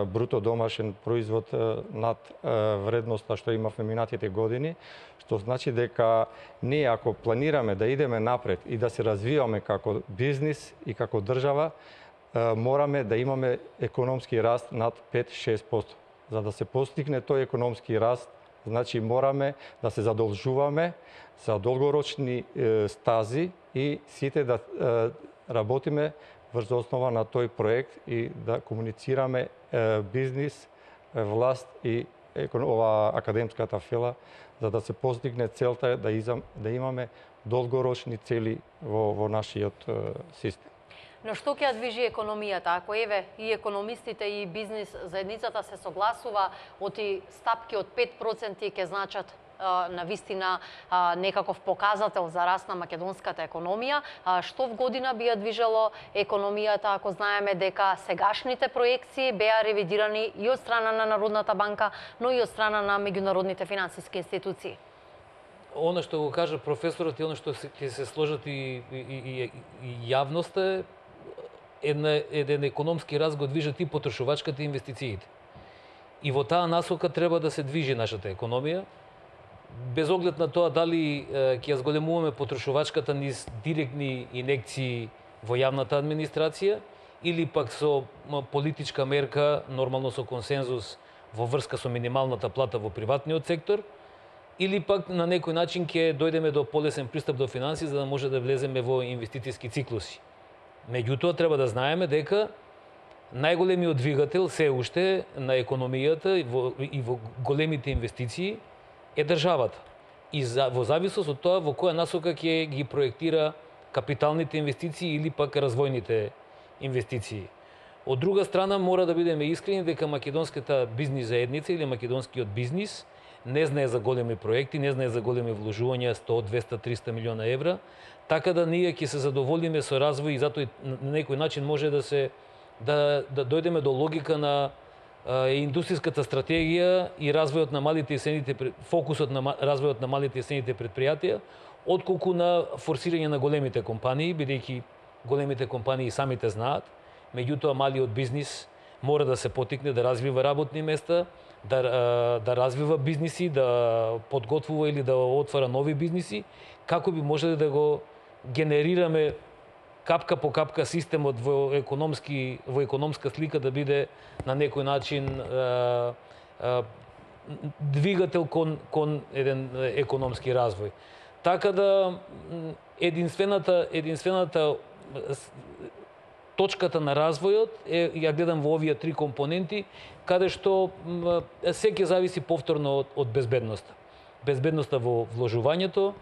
бруто домашен производ над вредноста што имавме минатите години, што значи дека ние ако планираме да идеме напред и да се развиваме како бизнис и како држава, мораме да имаме економски раст над 5-6%. За да се постигне тој економски раст, значи мораме да се задолжуваме за долгорочни стази и сите да работиме врз основа на тој проект и да комуницираме бизнис, власт и ова академската фела за да се постигне целта да имаме долгорочни цели во нашиот систем. Но што ќе ја движи економијата? Ако еве и економистите и бизнис заедницата се согласува оти стапки од 5% ќе значат на вистина некаков показател за раст на македонската економија, што в година би ја движело економијата ако знаеме дека сегашните проекции беа ревидирани и од страна на Народната банка, но и од страна на меѓународните финансиски институции? Она што го кажа професорот и она што ќе се сложат и јавноста еден економски раст го движат и потрошувачката и инвестициите. И во таа насока треба да се движи нашата економија, без оглед на тоа дали ќе ја зголемуваме потрошувачката низ директни инекции во јавната администрација или пак со политичка мерка, нормално со консензус во врска со минималната плата во приватниот сектор, или пак на некој начин ќе дојдеме до полесен пристап до финансии за да може да влеземе во инвестициски циклуси. Меѓутоа, треба да знаеме дека најголемиот двигател се уште на економијата и во големите инвестиции е државата. И во зависност од тоа во која насока ќе ги проектира капиталните инвестиции или пак развојните инвестиции. Од друга страна, мора да бидеме искрени дека македонската бизнис заедница или македонскиот бизнис не знае за големи проекти, не знае за големи вложувања 100, 200, 300 милиона евра, така да ние ќе се задоволиме со развој и затоа на некој начин може да дојдеме до логика на индустријската стратегија и развојот на малите и средните, фокусот на развојот на малите и средните предпријатија, отколку на форсирање на големите компании, бидејќи големите компании самите знаат, меѓутоа малиот бизнис мора да се потикне да развива работни места, да развива бизниси, да подготвува или да отвара нови бизниси, како би можеле да го генерираме капка по капка системот во економска слика да биде на некој начин двигател кон еден економски развој. Така да единствената точката на развојот ја гледам во овие три компоненти, каде што се ќе зависи повторно од безбедноста. Безбедноста во вложувањето,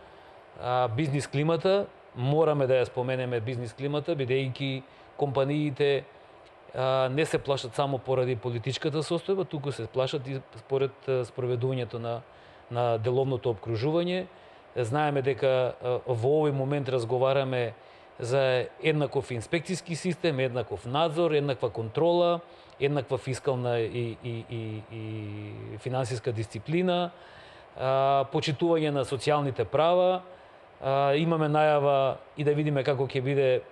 бизнис климата, мораме да ја споменеме бизнис климата, бидејќи компаниите не се плашат само поради политичката состојба, туку се плашат и според спроведувањето на деловното обкружување. Знаеме дека во овој момент разговараме за еднаков инспекцијски систем, еднаков надзор, еднаква контрола, еднаква фискална и финансиска дисциплина, почитување на социјалните права. Имаме најава и да видиме како ќе биде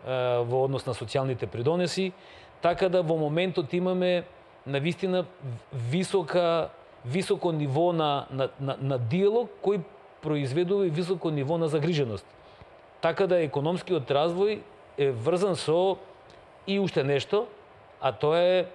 во однос на социјалните придонеси, така да во моментот имаме навистина високо ниво на диалог кој произведува и високо ниво на загриженост. Така да економскиот развој е врзан со и уште нешто, а тоа е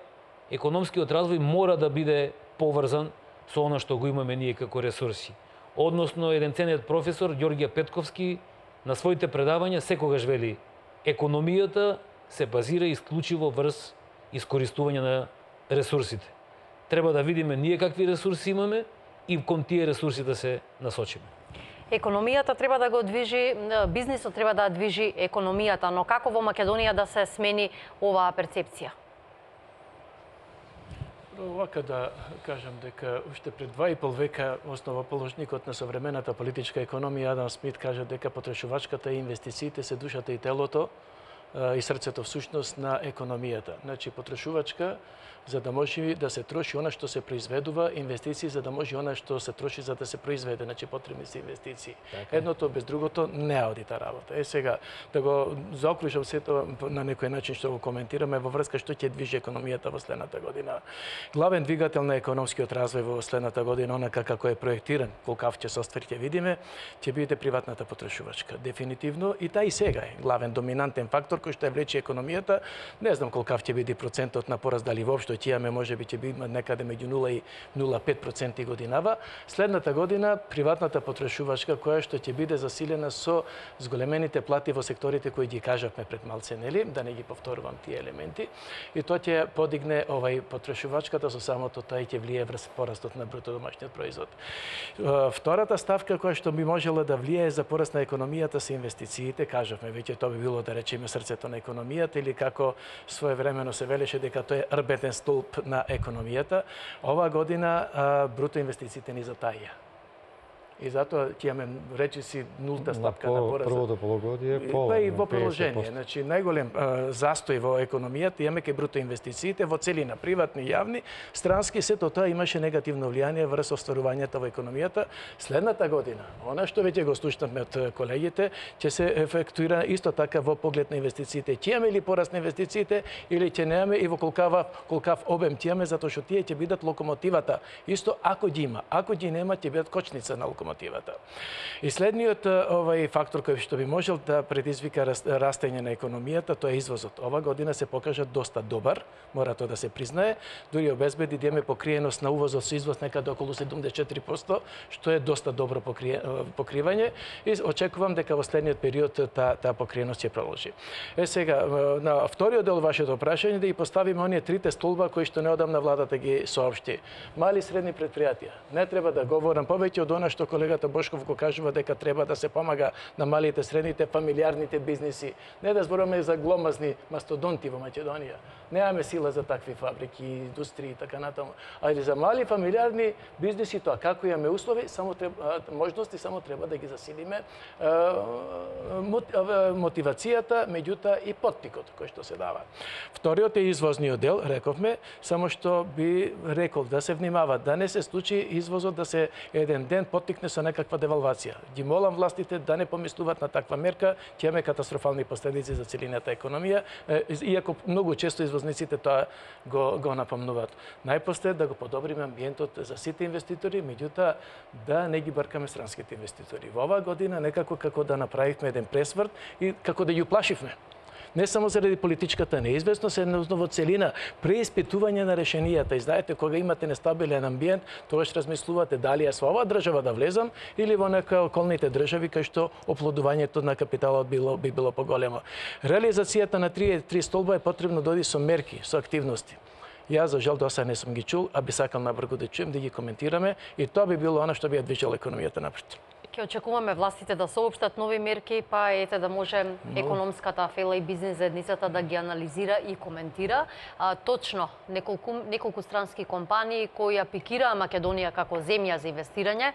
економскиот развој мора да биде поврзан со она што го имаме ние како ресурси. Односно, еден ценет професор, Ѓорѓе Петковски, на своите предавања секогаш вели економијата се базира исклучиво врз искористување на ресурсите. Треба да видиме ние какви ресурси имаме и кон тие ресурси да се насочиме. Економијата треба да го движи, бизнисот треба да движи економијата, но како во Македонија да се смени оваа перцепција? Овака да кажам дека уште пред 2,5 века основоположникот на современата политичка економија Адам Смит кажа дека потрошувачката и инвестициите се душата и телото и срцето всушност на економијата. Значи потрошувачка за да може да се троши она што се произведува, инвестиции за да може она што се троши за да се произведе, значи потребни се инвестиции. Така. Едното без другото не оди таа работа. Сега да го заокружам сето на некој начин што го коментираме во врска што ќе движи економијата во следната година. Главен двигател на економскиот развој во следната година, онака како е проектиран, колкав ќе се оствари ќе видиме, ќе биде приватната потрошувачка. Дефинитивно и тај сега е главен доминантен фактор кој што ја влече економијата. Не знам колкав ќе биде процентот на пораст, дали воопшто ќе имаме, можеби ќе биде некаде меѓу 0 и 0,5% годинава. Следната година приватната потрошувачка која што ќе биде засилена со зголемените плати во секторите кои ги кажавме пред малце, нели, да не ги повторувам тие елементи. И тоа ќе подигне потрошувачката со самото тоа и ќе влие врз порастот на бруто домашниот производ. Втората ставка која што би можела да влие за пораст на економијата се инвестициите, кажавме веќе тоа би било да речеме срцето на економијата или како своевремено се велеше дека тоа е рбетен столб на економијата. Оваа година бруто инвестициите ни затаија. И затоа ќе имаме речиси нулта стапка на пораст. Првото полугодие Па и во продолжение, значи најголем застој во економијата имаме кај бруто инвестициите во целина, приватни, јавни, странски, сето тоа имаше негативно влијание врз остварувањето во економијата. Следната година, она што веќе го слушнавме од колегите, ќе се ефектуира исто така во поглед на инвестициите. Ќе имаме ли пораст на инвестициите или ќе немаме и во колкав обем ќе имаме, затоа што тие ќе бидат локомотивата. Исто ако ги има, ако ги нема ќе бидат кочница на локомотивата. И следниот фактор кој што би можел да предизвика растење на економијата, тоа е извозот. Ова година се покажа доста добар, мора тоа да се признае, дури обезбеди да имаме покриеност на увозот со извоз некаде околу 74%, што е доста добро покривање и очекувам дека во следниот период таа покриеност ќе продолжи. Сега на вториот дел вашето прашање да ги поставиме оние трите столба кои што неодамна владата ги соопшти. Мали и средни предпријатија. Не треба да говорам повеќе од она што колегата Бошков го кажува дека треба да се помага на малите, средните, фамилиарните бизнеси. Не да зборуваме за гломазни мастодонти во Македонија. Немаме сила за такви фабрики, индустрии и така натаму. Али за мали фамилиарни бизнеси тоа како имаме услови, само треба можности, само треба да ги засилиме мотивацијата, меѓутоа и поттикот кој што се дава. Вториот е извозниот дел, рековме, само што би рекол да се внимава, да не се случи извозот да се еден ден поттикне со некаква девалвација. Ги молам властите да не помислуваат на таква мерка, ќе имаме катастрофални последици за целината економија, иако многу често извозниците тоа го напомнуваат. Најпослед да го подобриме амбиентот за сите инвеститори, меѓутоа да не ги бркаме странските инвеститори. Во оваа година некако како да направивме еден пресврт и како да ги уплашивме. Не само заради политичката неизвестност, едноставно во целина преиспитување на решенијата. И знаете, кога имате нестабилен амбиент, тогаш размислувате дали е со оваа држава да влезам или во некоја околните држави кај што оплодувањето на капиталот би било поголемо. Реализацијата на три столба е потребно да оди со мерки, со активности. Јас за жал досега не сум ги чул, а би сакал набрзо да чуем, да ги коментираме и тоа би било она што би ја движело економијата напред. Ќе очекуваме властите да соопштат нови мерки, па ете да може економската афела и бизнес заедницата да ги анализира и коментира. Точно, неколку странски компании кои ја пикираа Македонија како земја за инвестирање,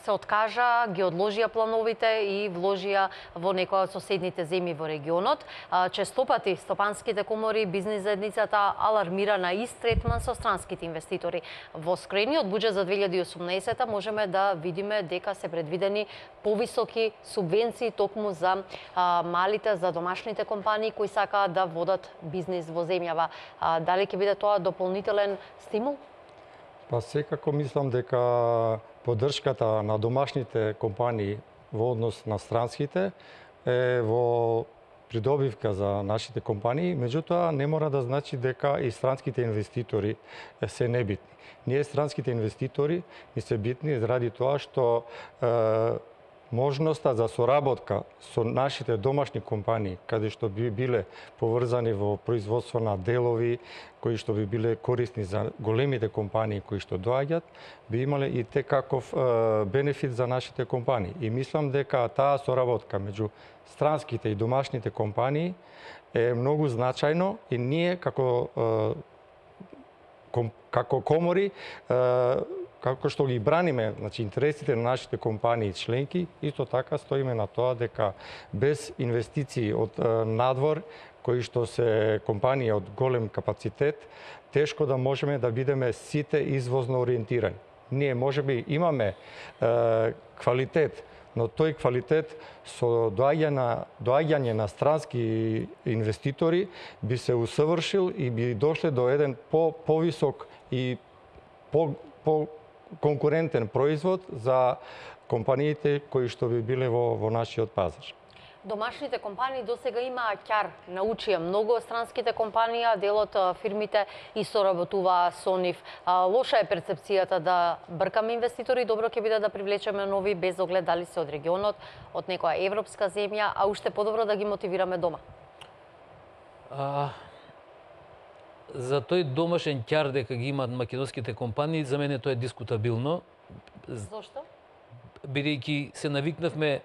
се откажа, ги одложија плановите и вложија во некоја од соседните земји во регионот. Честопати стопанските комори, бизнес заедницата алармира на ист третман со странските инвеститори. Во скроениот буџет за 2018 можеме да видиме дека се предвидени повисоки субвенции токму за малите, за домашните компании кои сакаат да водат бизнис во земјава. Дали ќе биде тоа дополнителен стимул? Па секако мислам дека поддршката на домашните компании во однос на странските е во придобивка за нашите компании, меѓутоа не мора да значи дека и странските инвеститори се небитни. Ние странските инвеститори ни се битни заради тоа што можноста за соработка со нашите домашни компании, каде што би биле поврзани во производство на делови, кои што би биле корисни за големите компании кои што доаѓаат, би имале и текаков бенефит за нашите компании. И мислам дека таа соработка меѓу странските и домашните компании е многу значајно и ние како комори, како што ги браниме, значи интересите на нашите компании членки, исто така стоиме на тоа дека без инвестиции од надвор, кои што се компании од голем капацитет, тешко да можеме да бидеме сите извозно ориентирани. Ние можеби имаме квалитет, но тој квалитет со доаѓање на странски инвеститори би се усавршил и би дошле до еден повисок и конкурентен производ за компаниите кои што би биле во нашиот пазар. Домашните компании досега имаа ќар, научија многу од странските компании, дел од фирмите и соработуваа со нив. Лоша е перцепцијата да бркаме инвеститори, добро ќе биде да привлечеме нови без оглед дали се од регионот, од некоја европска земја, а уште подобро да ги мотивираме дома. За тој домашен ќар дека ги имаат македонските компании, за мене тоа е дискутабилно. Зошто? Бидејќи се навикнавме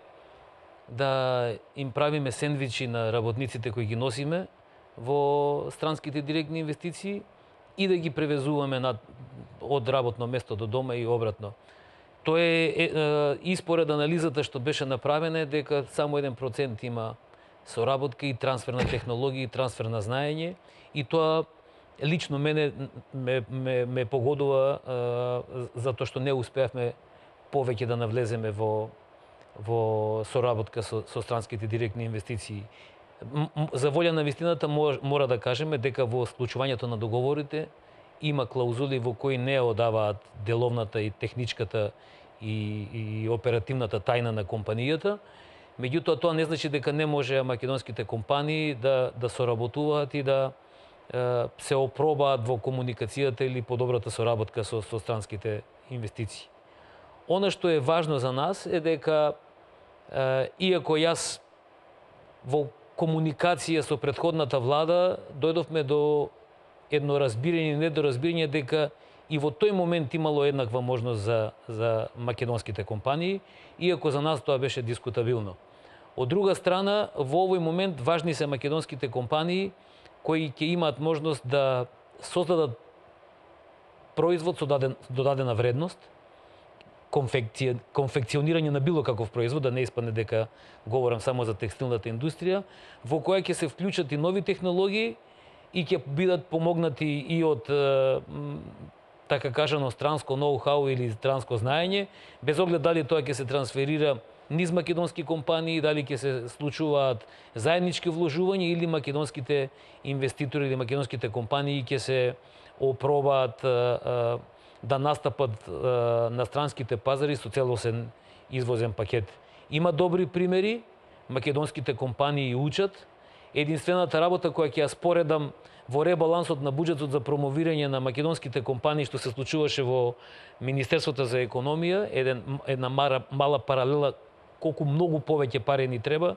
да им правиме сендвичи на работниците кои ги носиме во странските директни инвестиции и да ги превезуваме од работно место до дома и обратно. Тоа е и според анализата што беше направена дека само 1% има соработка и трансфер на технологии, и трансфер на знаење и тоа лично мене ме погодува затоа што не успеавме повеќе да навлеземе во соработка со странските директни инвестиции. За волја на вистината мора да кажеме дека во склучувањето на договорите има клаузули во кои не одаваат деловната и техничката и оперативната тајна на компанијата. Меѓутоа тоа не значи дека не може македонските компании да соработуваат и да се опробаат во комуникацијата или подобрата соработка со странските инвестиции. Она што е важно за нас е дека иако јас во комуникација со претходната влада дојдовме до едно разбирање, недоразбирање дека и во тој момент имало еднаква можност за македонските компании, иако за нас тоа беше дискутабилно. Од друга страна, во овој момент важни се македонските компании кои ќе имаат можност да создадат производ со додадена вредност, конфекционирање на било каков производ, да не испадне дека говорам само за текстилната индустрија, во која ќе се вклучат и нови технологии и ќе бидат помогнати и од така кажано странско ноу-хау или странско знаење, без оглед дали тоа ќе се трансферира низ македонски компании, дали ќе се случуваат заеднички вложувања или македонските инвеститори или македонските компании ќе се опробаат да настапат на странските пазари со целосен извозен пакет. Има добри примери, македонските компании учат. Единствената работа која ќе ја споредам во ребалансот на буџетот за промовирање на македонските компании што се случуваше во Министерството за економија, една мала паралела колку многу повеќе пари ни треба,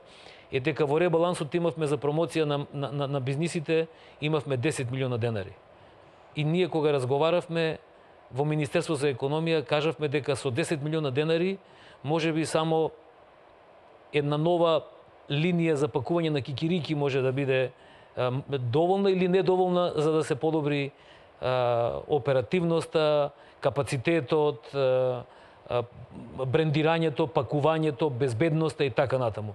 е дека во ребалансот имавме за промоција на бизнисите, имавме 10 милиона денари. И ние кога разговаравме во Министерство за економија, кажавме дека со 10 милиона денари може би само една нова линија за пакување на кикирики може да биде доволна или недоволна за да се подобри оперативноста, капацитетот, брендирањето, пакувањето, безбедноста и така натаму.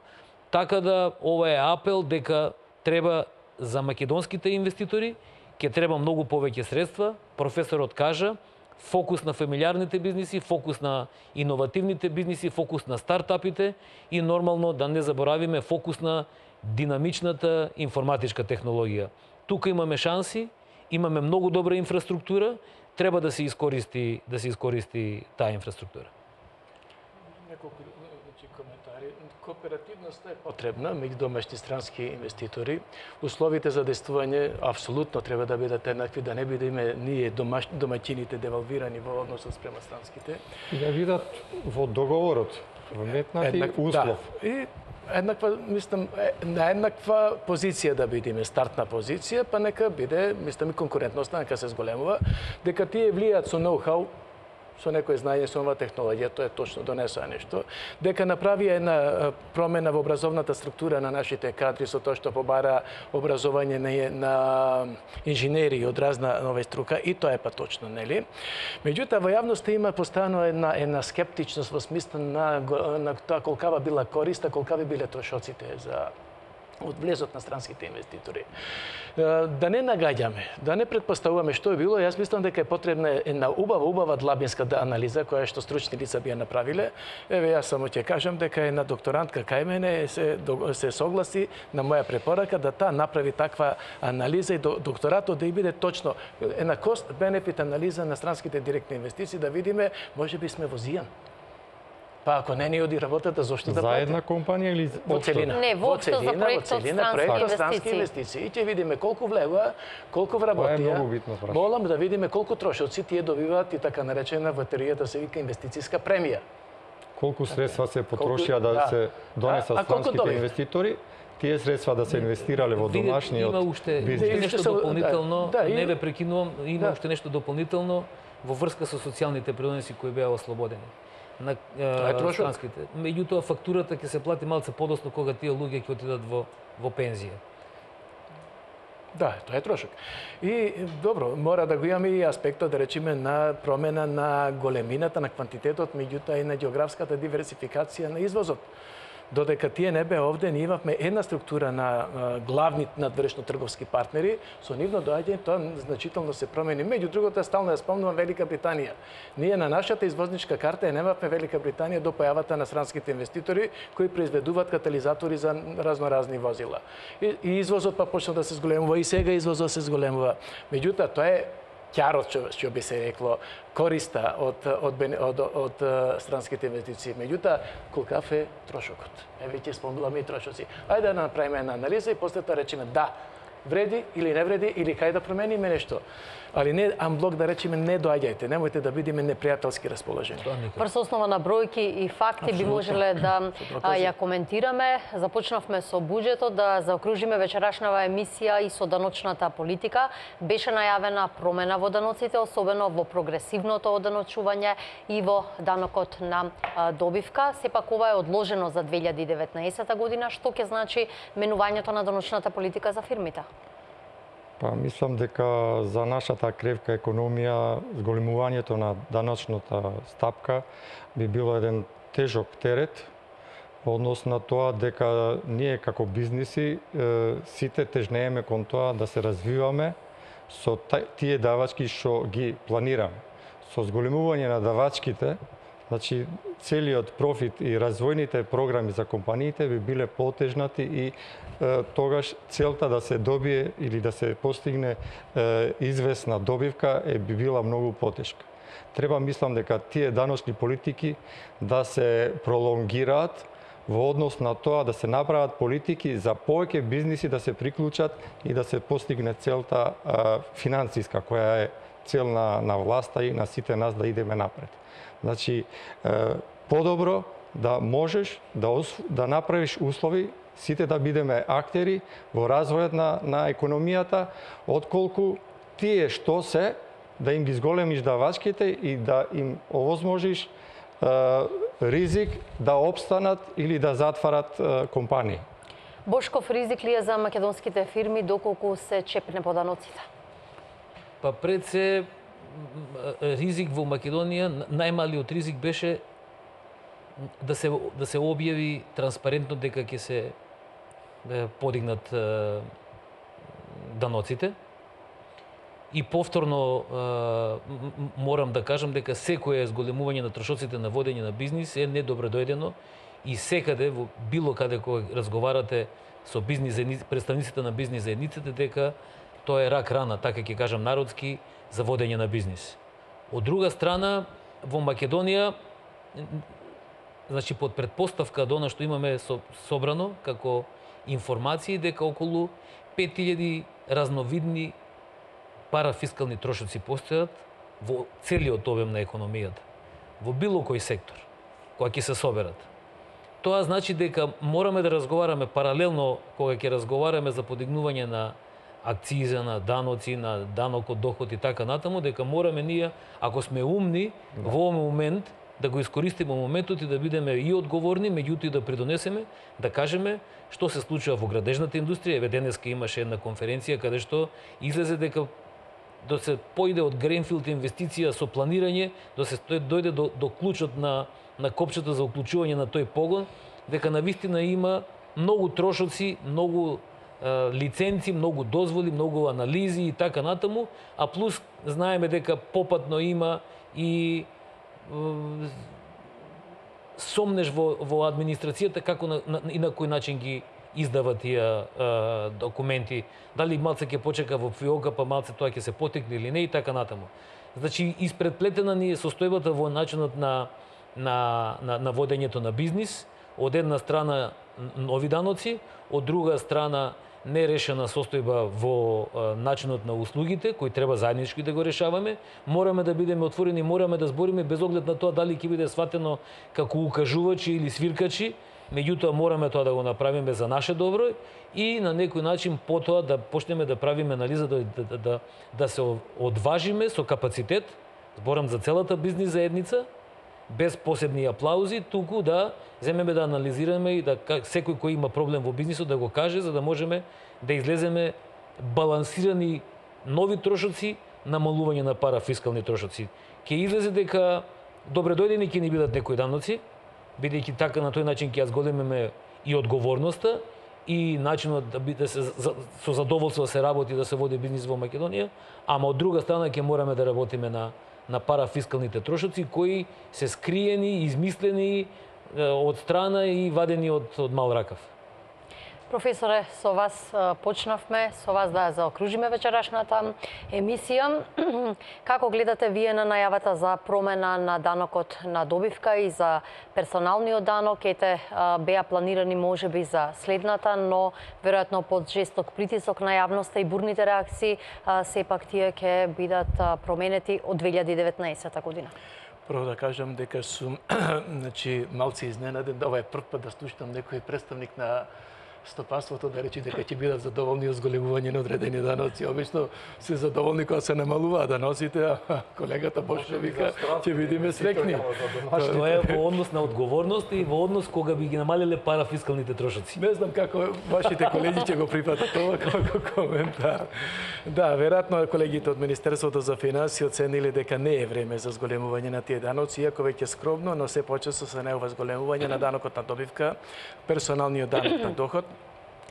Така да ова е апел дека треба за македонските инвеститори ќе треба многу повеќе средства. Професорот кажа фокус на фамилиарните бизниси, фокус на иновативните бизниси, фокус на стартапите и нормално да не заборавиме фокус на динамичната информатичка технологија. Тука имаме шанси, имаме многу добра инфраструктура, треба да се искористи таа инфраструктура. Неколку коментари. Кооперативноста е потребна меѓу домашни странски инвеститори. Условите за действување апсолутно треба да бидат еднакви, да не бидеме ние домаќините девалвирани во однос спрема странските. И да видат во договорот вметнати услов. Да. И еднаква, мислам, на еднаква позиција да бидеме, стартна позиција, па нека биде, мислам, и конкурентноста нека се зголемува, дека тие влијаат со ноу-хау, со некој знање, со нова технологија, тоа е точно донесува нешто, дека направи една промена во образовната структура на нашите кадри со тоа што побара образование на инженери од разна нова струка, и тоа е па точно, нели? Меѓутоа, во јавноста има постојано една скептичност во смисла на тоа колкава била користа, колкави биле трошоците за од влезот на странските инвеститори. Да не нагаѓаме, да не предпоставуваме што е било, јас мислам дека е потребна една убава длабинска анализа која што стручни лица би ја направиле. Еве јас само ќе кажам дека една докторантка кај мене се согласи на моја препорака да таа направи таква анализа и докторатот да биде точно една кост-бенефит анализа на странските директни инвестиции, да видиме можеби сме во зијан. Па ако не ни оди работата, зошто да плати? За една компанија или во целина? Не, воопшто за проектот странски инвестиции. И ќе видиме колку влегува, колку вработија. Тоа е многу битно прашање. Молам да видиме колку трошоци тие добиваат и така наречена во теоријата се вика инвестициска премија. Колку средства се потрошија да се донесат странските инвеститори, тие средства да се инвестирале во домашниот бизнис. Има уште нешто дополнително, не ве прекинувам, има уште нешто дополнително во врска со социјалните придонеси кои беа ослободени на странските. Меѓутоа фактурата ќе се плати малце подоцна кога тие луѓе ќе отидат во пензија. Да, тоа е трошок. И добро, мора да го имаме и аспектот, да речеме, на промена на големината, на квантитетот, меѓутоа и на географската диверсификација на извозот. Додека тие не бе овде, ние имавме една структура на главни надвршно-трговски партнери, со нивно доаѓање тоа значително се промени. Меѓу другото, стално ја спомнувам Велика Британија. Ние на нашата извозничка карта ја немавме Велика Британија до појавата на странските инвеститори кои произведуваат катализатори за разноразни возила. И извозот па почна да се зголемува, и сега извозот се зголемува. Меѓутоа, тоа е ќарот, што би се рекло, користа од странските инвестиции. Меѓутоа, колкав е трошокот? Еве ќе спомнуваме и трошоци. Ајде да направиме една анализа и после тоа речеме да, вреди или не вреди, или кај да промениме нешто. Али не амблок да речеме не доаѓајте, немојте да бидеме непријателски расположени. Врз основа на бројки и факти би можеле да ја коментираме. Започнавме со буџетот, да заокружиме вечерашнава емисија и со даночната политика. Беше најавена промена во даноците, особено во прогресивното оданочување и во данокот на добивка. Сепак ова е одложено за 2019 година. Што ќе значи менувањето на даночната политика за фирмите? Па, мислам дека за нашата кревка економија зголемувањето на даночната стапка би било еден тежок терет, однос на тоа дека ние како бизниси сите тежнееме кон тоа да се развиваме со тие давачки што ги планираме. Со зголемување на давачките, значи целиот профит и развојните програми за компаниите би биле потежнати и тогаш целта да се добие или да се постигне известна добивка би била многу потешка. Треба, мислам дека тие даночни политики да се пролонгираат во однос на тоа да се направат политики за повеќе бизниси да се приклучат и да се постигне целта финансиска, која е цел на власта и на сите нас да идеме напред. Значи, подобро да можеш да направиш услови сите да бидеме актери во развојот на економијата, отколку тие што се да им ги зголемиш давачките и да им овозможиш ризик да опстанат или да затварат компании. Бошков, ризик ли е за македонските фирми доколку се чепне по даноците? Па пред се ризик во Македонија, најмалиот ризик беше да се објави транспарентно дека ќе се подигнат даноците. И повторно морам да кажам дека секое зголемување на трошоците на водење на бизнис е недобредојдено и секаде, во било каде кога разговарате со представниците на бизнис заедниците, дека тоа е рак рана, така ќе кажам народски, за водење на бизнис. Од друга страна, во Македонија, значи под предпоставка до она што имаме собрано како информации, дека околу 5000 разновидни парафискални трошоци постојат во целиот обем на економијата, во било кој сектор, кога ќе се соберат. Тоа значи дека мораме да разговараме паралелно кога ќе разговараме за подигнување на акциза, на даноци, на данок од доход и така натаму, дека мораме ние, ако сме умни, во овој момент да го искористиме моментот и да бидеме и одговорни, меѓутоа и да придонесеме, да кажеме што се случува во градежната индустрија. Еве денеска имаше една конференција каде што излезе дека да се поиде од гренфилд инвестиција со планирање, да се дојде до клучот на копчето за уклучување на тој погон, дека навистина има многу трошоци, многу лиценци, многу дозволи, многу анализи и така натаму, а плюс знаеме дека попатно има и сомнеш во администрацијата како и на кој начин ги издава тие документи. Дали малце ќе почека во ФИОКа, па малце тоа ќе се потекне или не и така натаму. Значи, испредплетена ни е состојбата во начинот на водењето на бизнис. Од една страна нови даноци, од друга страна нерешена состојба во начинот на услугите, кои треба заеднички да го решаваме. Мораме да бидеме отворени, мораме да збориме без оглед на тоа дали ќе биде сватено како укажувачи или свиркачи, меѓутоа мораме тоа да го направиме за наше добро и на некој начин потоа да почнеме да правиме анализа, да се одважиме со капацитет, зборам за целата бизнис заедница, без посебни аплаузи, туку да земеме да анализираме и да секој кој има проблем во бизнисот да го каже, за да можеме да излеземе балансирани нови трошоци, намалување на парафискални трошоци. Ќе излезе дека добре дојдени ќе ни бидат некои даноци, бидејќи така на тој начин ќе ја зголемиме и одговорноста и начинот да се со задоволство да се работи, да се води бизнис во Македонија, ама од друга страна ќе мораме да работиме на парафискалните трошоци кои се скриени, измислени од страна и вадени од мал ракав. Професоре, со вас почнавме, со вас да заокружиме вечерашната емисија. Како гледате вие на најавата за промена на данокот на добивка и за персоналниот данок? Ете, беа планирани можеби за следната, но веројатно под жесток притисок на јавноста и бурните реакции, сепак тие ќе бидат променети од 2019 година. Прво да кажам дека сум малци изненаден да ова е прв пат да слушам некој представник на стопанството да рече дека ќе бидат задоволни од зголемување на одредени даноци. Обично се задоволни кога се намалуваат даноците, а колегата Бошко вика ќе бидеме среќни. Тоа е во однос на одговорност и во однос кога би ги намалиле парафискалните трошоци. Не знам како вашите колеги ќе го прифатат ова како коментар. Да, веројатно колегите од Министерството за финансии оцениле дека не е време за зголемување на тие даноци, иако веќе скромно, но се почесто се најава зголемување на данокот на добивка, персоналниот данок на доход.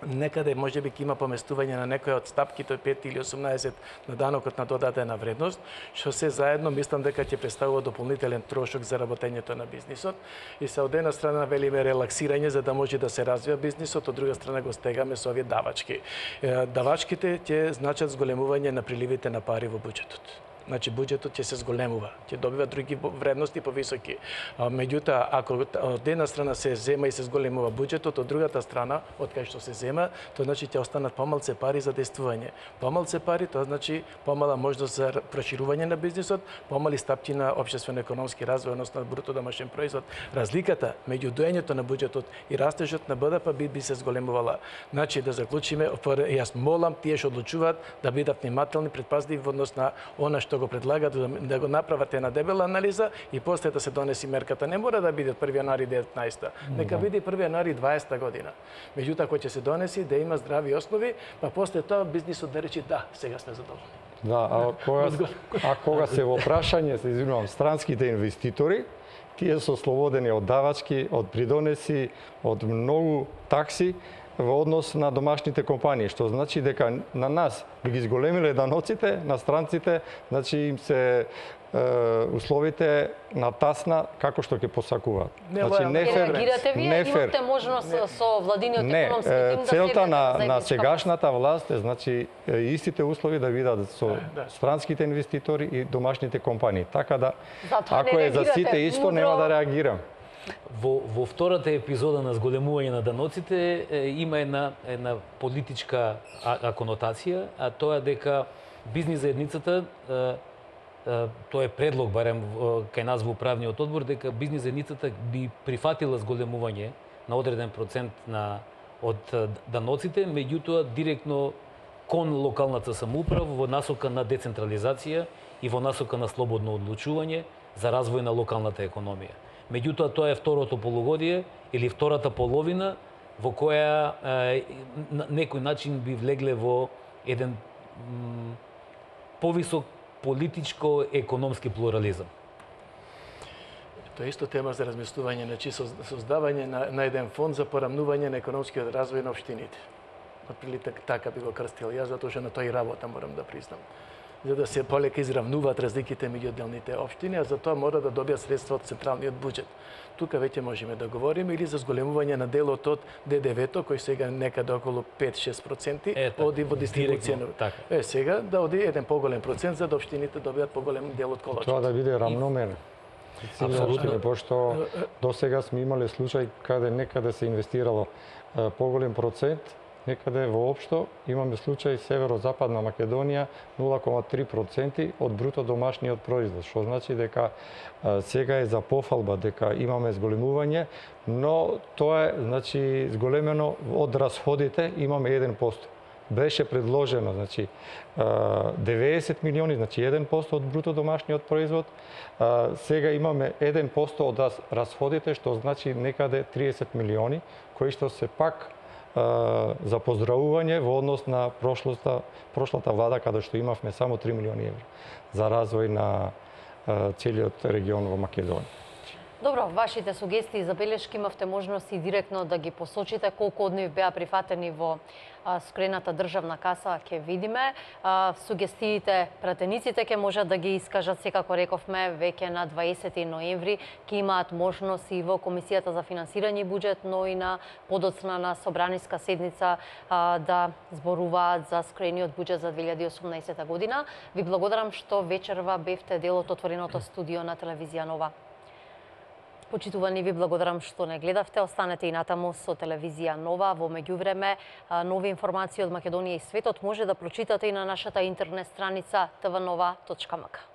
Некаде можеби ќе има поместување на некоја од стапките 5 или 18 на данокот на додадена вредност, што се заедно мислам дека ќе представува дополнителен трошок за работењето на бизнисот. И се од една страна велиме релаксирање за да може да се развива бизнисот, од друга страна го стегаме со овие давачки. Давачките ќе значат зголемување на приливите на пари во буџетот. Значи буџетот ќе се зголемува, ќе добива други вредности повисоки. Меѓутоа, ако од една страна се зема и се зголемува буџетот, од другата страна, од кај што се зема, тоа значи ќе останат помалце пари за действување. Помалце пари, тоа значи помала можност за проширување на бизнисот, помали стапки на општествено-економски развој, односно на бруто домашен производ. Разликата меѓу доењето на буџетот и растежот на БДП би се зголемувала. Значи да заклучиме, јас молам тие што одлучуваат да бидат внимателни, предпазливи во однос на она што го предлагат да го направат една дебела анализа и после да се донеси мерката. Не мора да биде 1 јануари 19-та, нека биде 1 јануари 20-та година. Меѓутоа, кој ќе се донеси, да има здрави основи, па после тоа бизнисот да рече да, сега сме задоволни. Да, а кога се во прашање, се извинувам, странските инвеститори, тие се ослободени од давачки, од придонеси, од многу такси, во однос на домашните компании, што значи дека на нас би ги зголемиле даноците, на странците, значи им се условите на тасна како што ќе посакуваат. Значи не фер, не фер. Имате можност со владиниот економски тим да целта на сегашната власт е значи истите услови да бидат со странските инвеститори и домашните компании. Така да ако е за сите исто нема да реагирам. Во втората епизода на зголемување на даноците има една политичка конотација, а тоа е дека бизнис заедницата, тоа е предлог барем кај нас во управниот одбор, дека бизнис заедницата би прифатила зголемување на одреден процент од даноците, меѓутоа директно кон локалната самоуправа во насока на децентрализација и во насока на слободно одлучување за развој на локалната економија. Меѓутоа, тоа е второто полугодие или втората половина во која на некој начин би влегле во еден повисок политичко-економски плурализам. Тоа е исто тема за размислување, значи создавање на еден фонд за порамнување на економскиот развој на општините. Отприлика така би го крстил јас, затоа што на тој работа морам да признам. За да се полека изравнуваат разликите меѓу отделните општини, а за тоа мора да добијат средства од централниот буџет. Тука веќе можеме да говориме или за зголемување на делот од ДДВ-то, кој сега некаде околу 5-6% оди во дистрибуција. Сега да оди еден поголем процент за да општините добијат поголем дел од колачот. Тоа да биде рамномерно. Апсолутно, пошто до сега сме имале случај каде некаде се инвестирало поголем процент, некаде воопшто имаме случај северо-западна Македонија 0,3% од бруто домашниот производ, што значи дека сега е за пофалба дека имаме зголемување, но тоа е значи зголемено од расходите, имаме 1%. Беше предложено значи 90 милиони, значи 1% од бруто домашниот производ. Сега имаме 1% од расходите, што значи некаде 30 милиони, кои што се пак за поздравување во однос на прошлата влада, каде што имавме само 3 милиони евра за развој на целиот регион во Македонија. Добро, вашите сугестии и забелешки имавте можност и директно да ги посочите. Колку од нив беа прифатени во скорената државна каса ќе видиме. Сугестиите пратениците ќе можат да ги искажат, секако рековме, веќе на 20 ноември ќе имаат можност и во Комисијата за финансирање и буџет, но и на подоцна на собраниска седница да зборуваат за скорениот буџет за 2018 година. Ви благодарам што вечерва бевте дел од отвореното студио на телевизија Нова. Почитувани, ви благодарам што не гледавте. Останете и натаму со телевизија Нова. Во меѓувреме, нови информации од Македонија и светот може да прочитате и на нашата интернет страница tvnova.mk.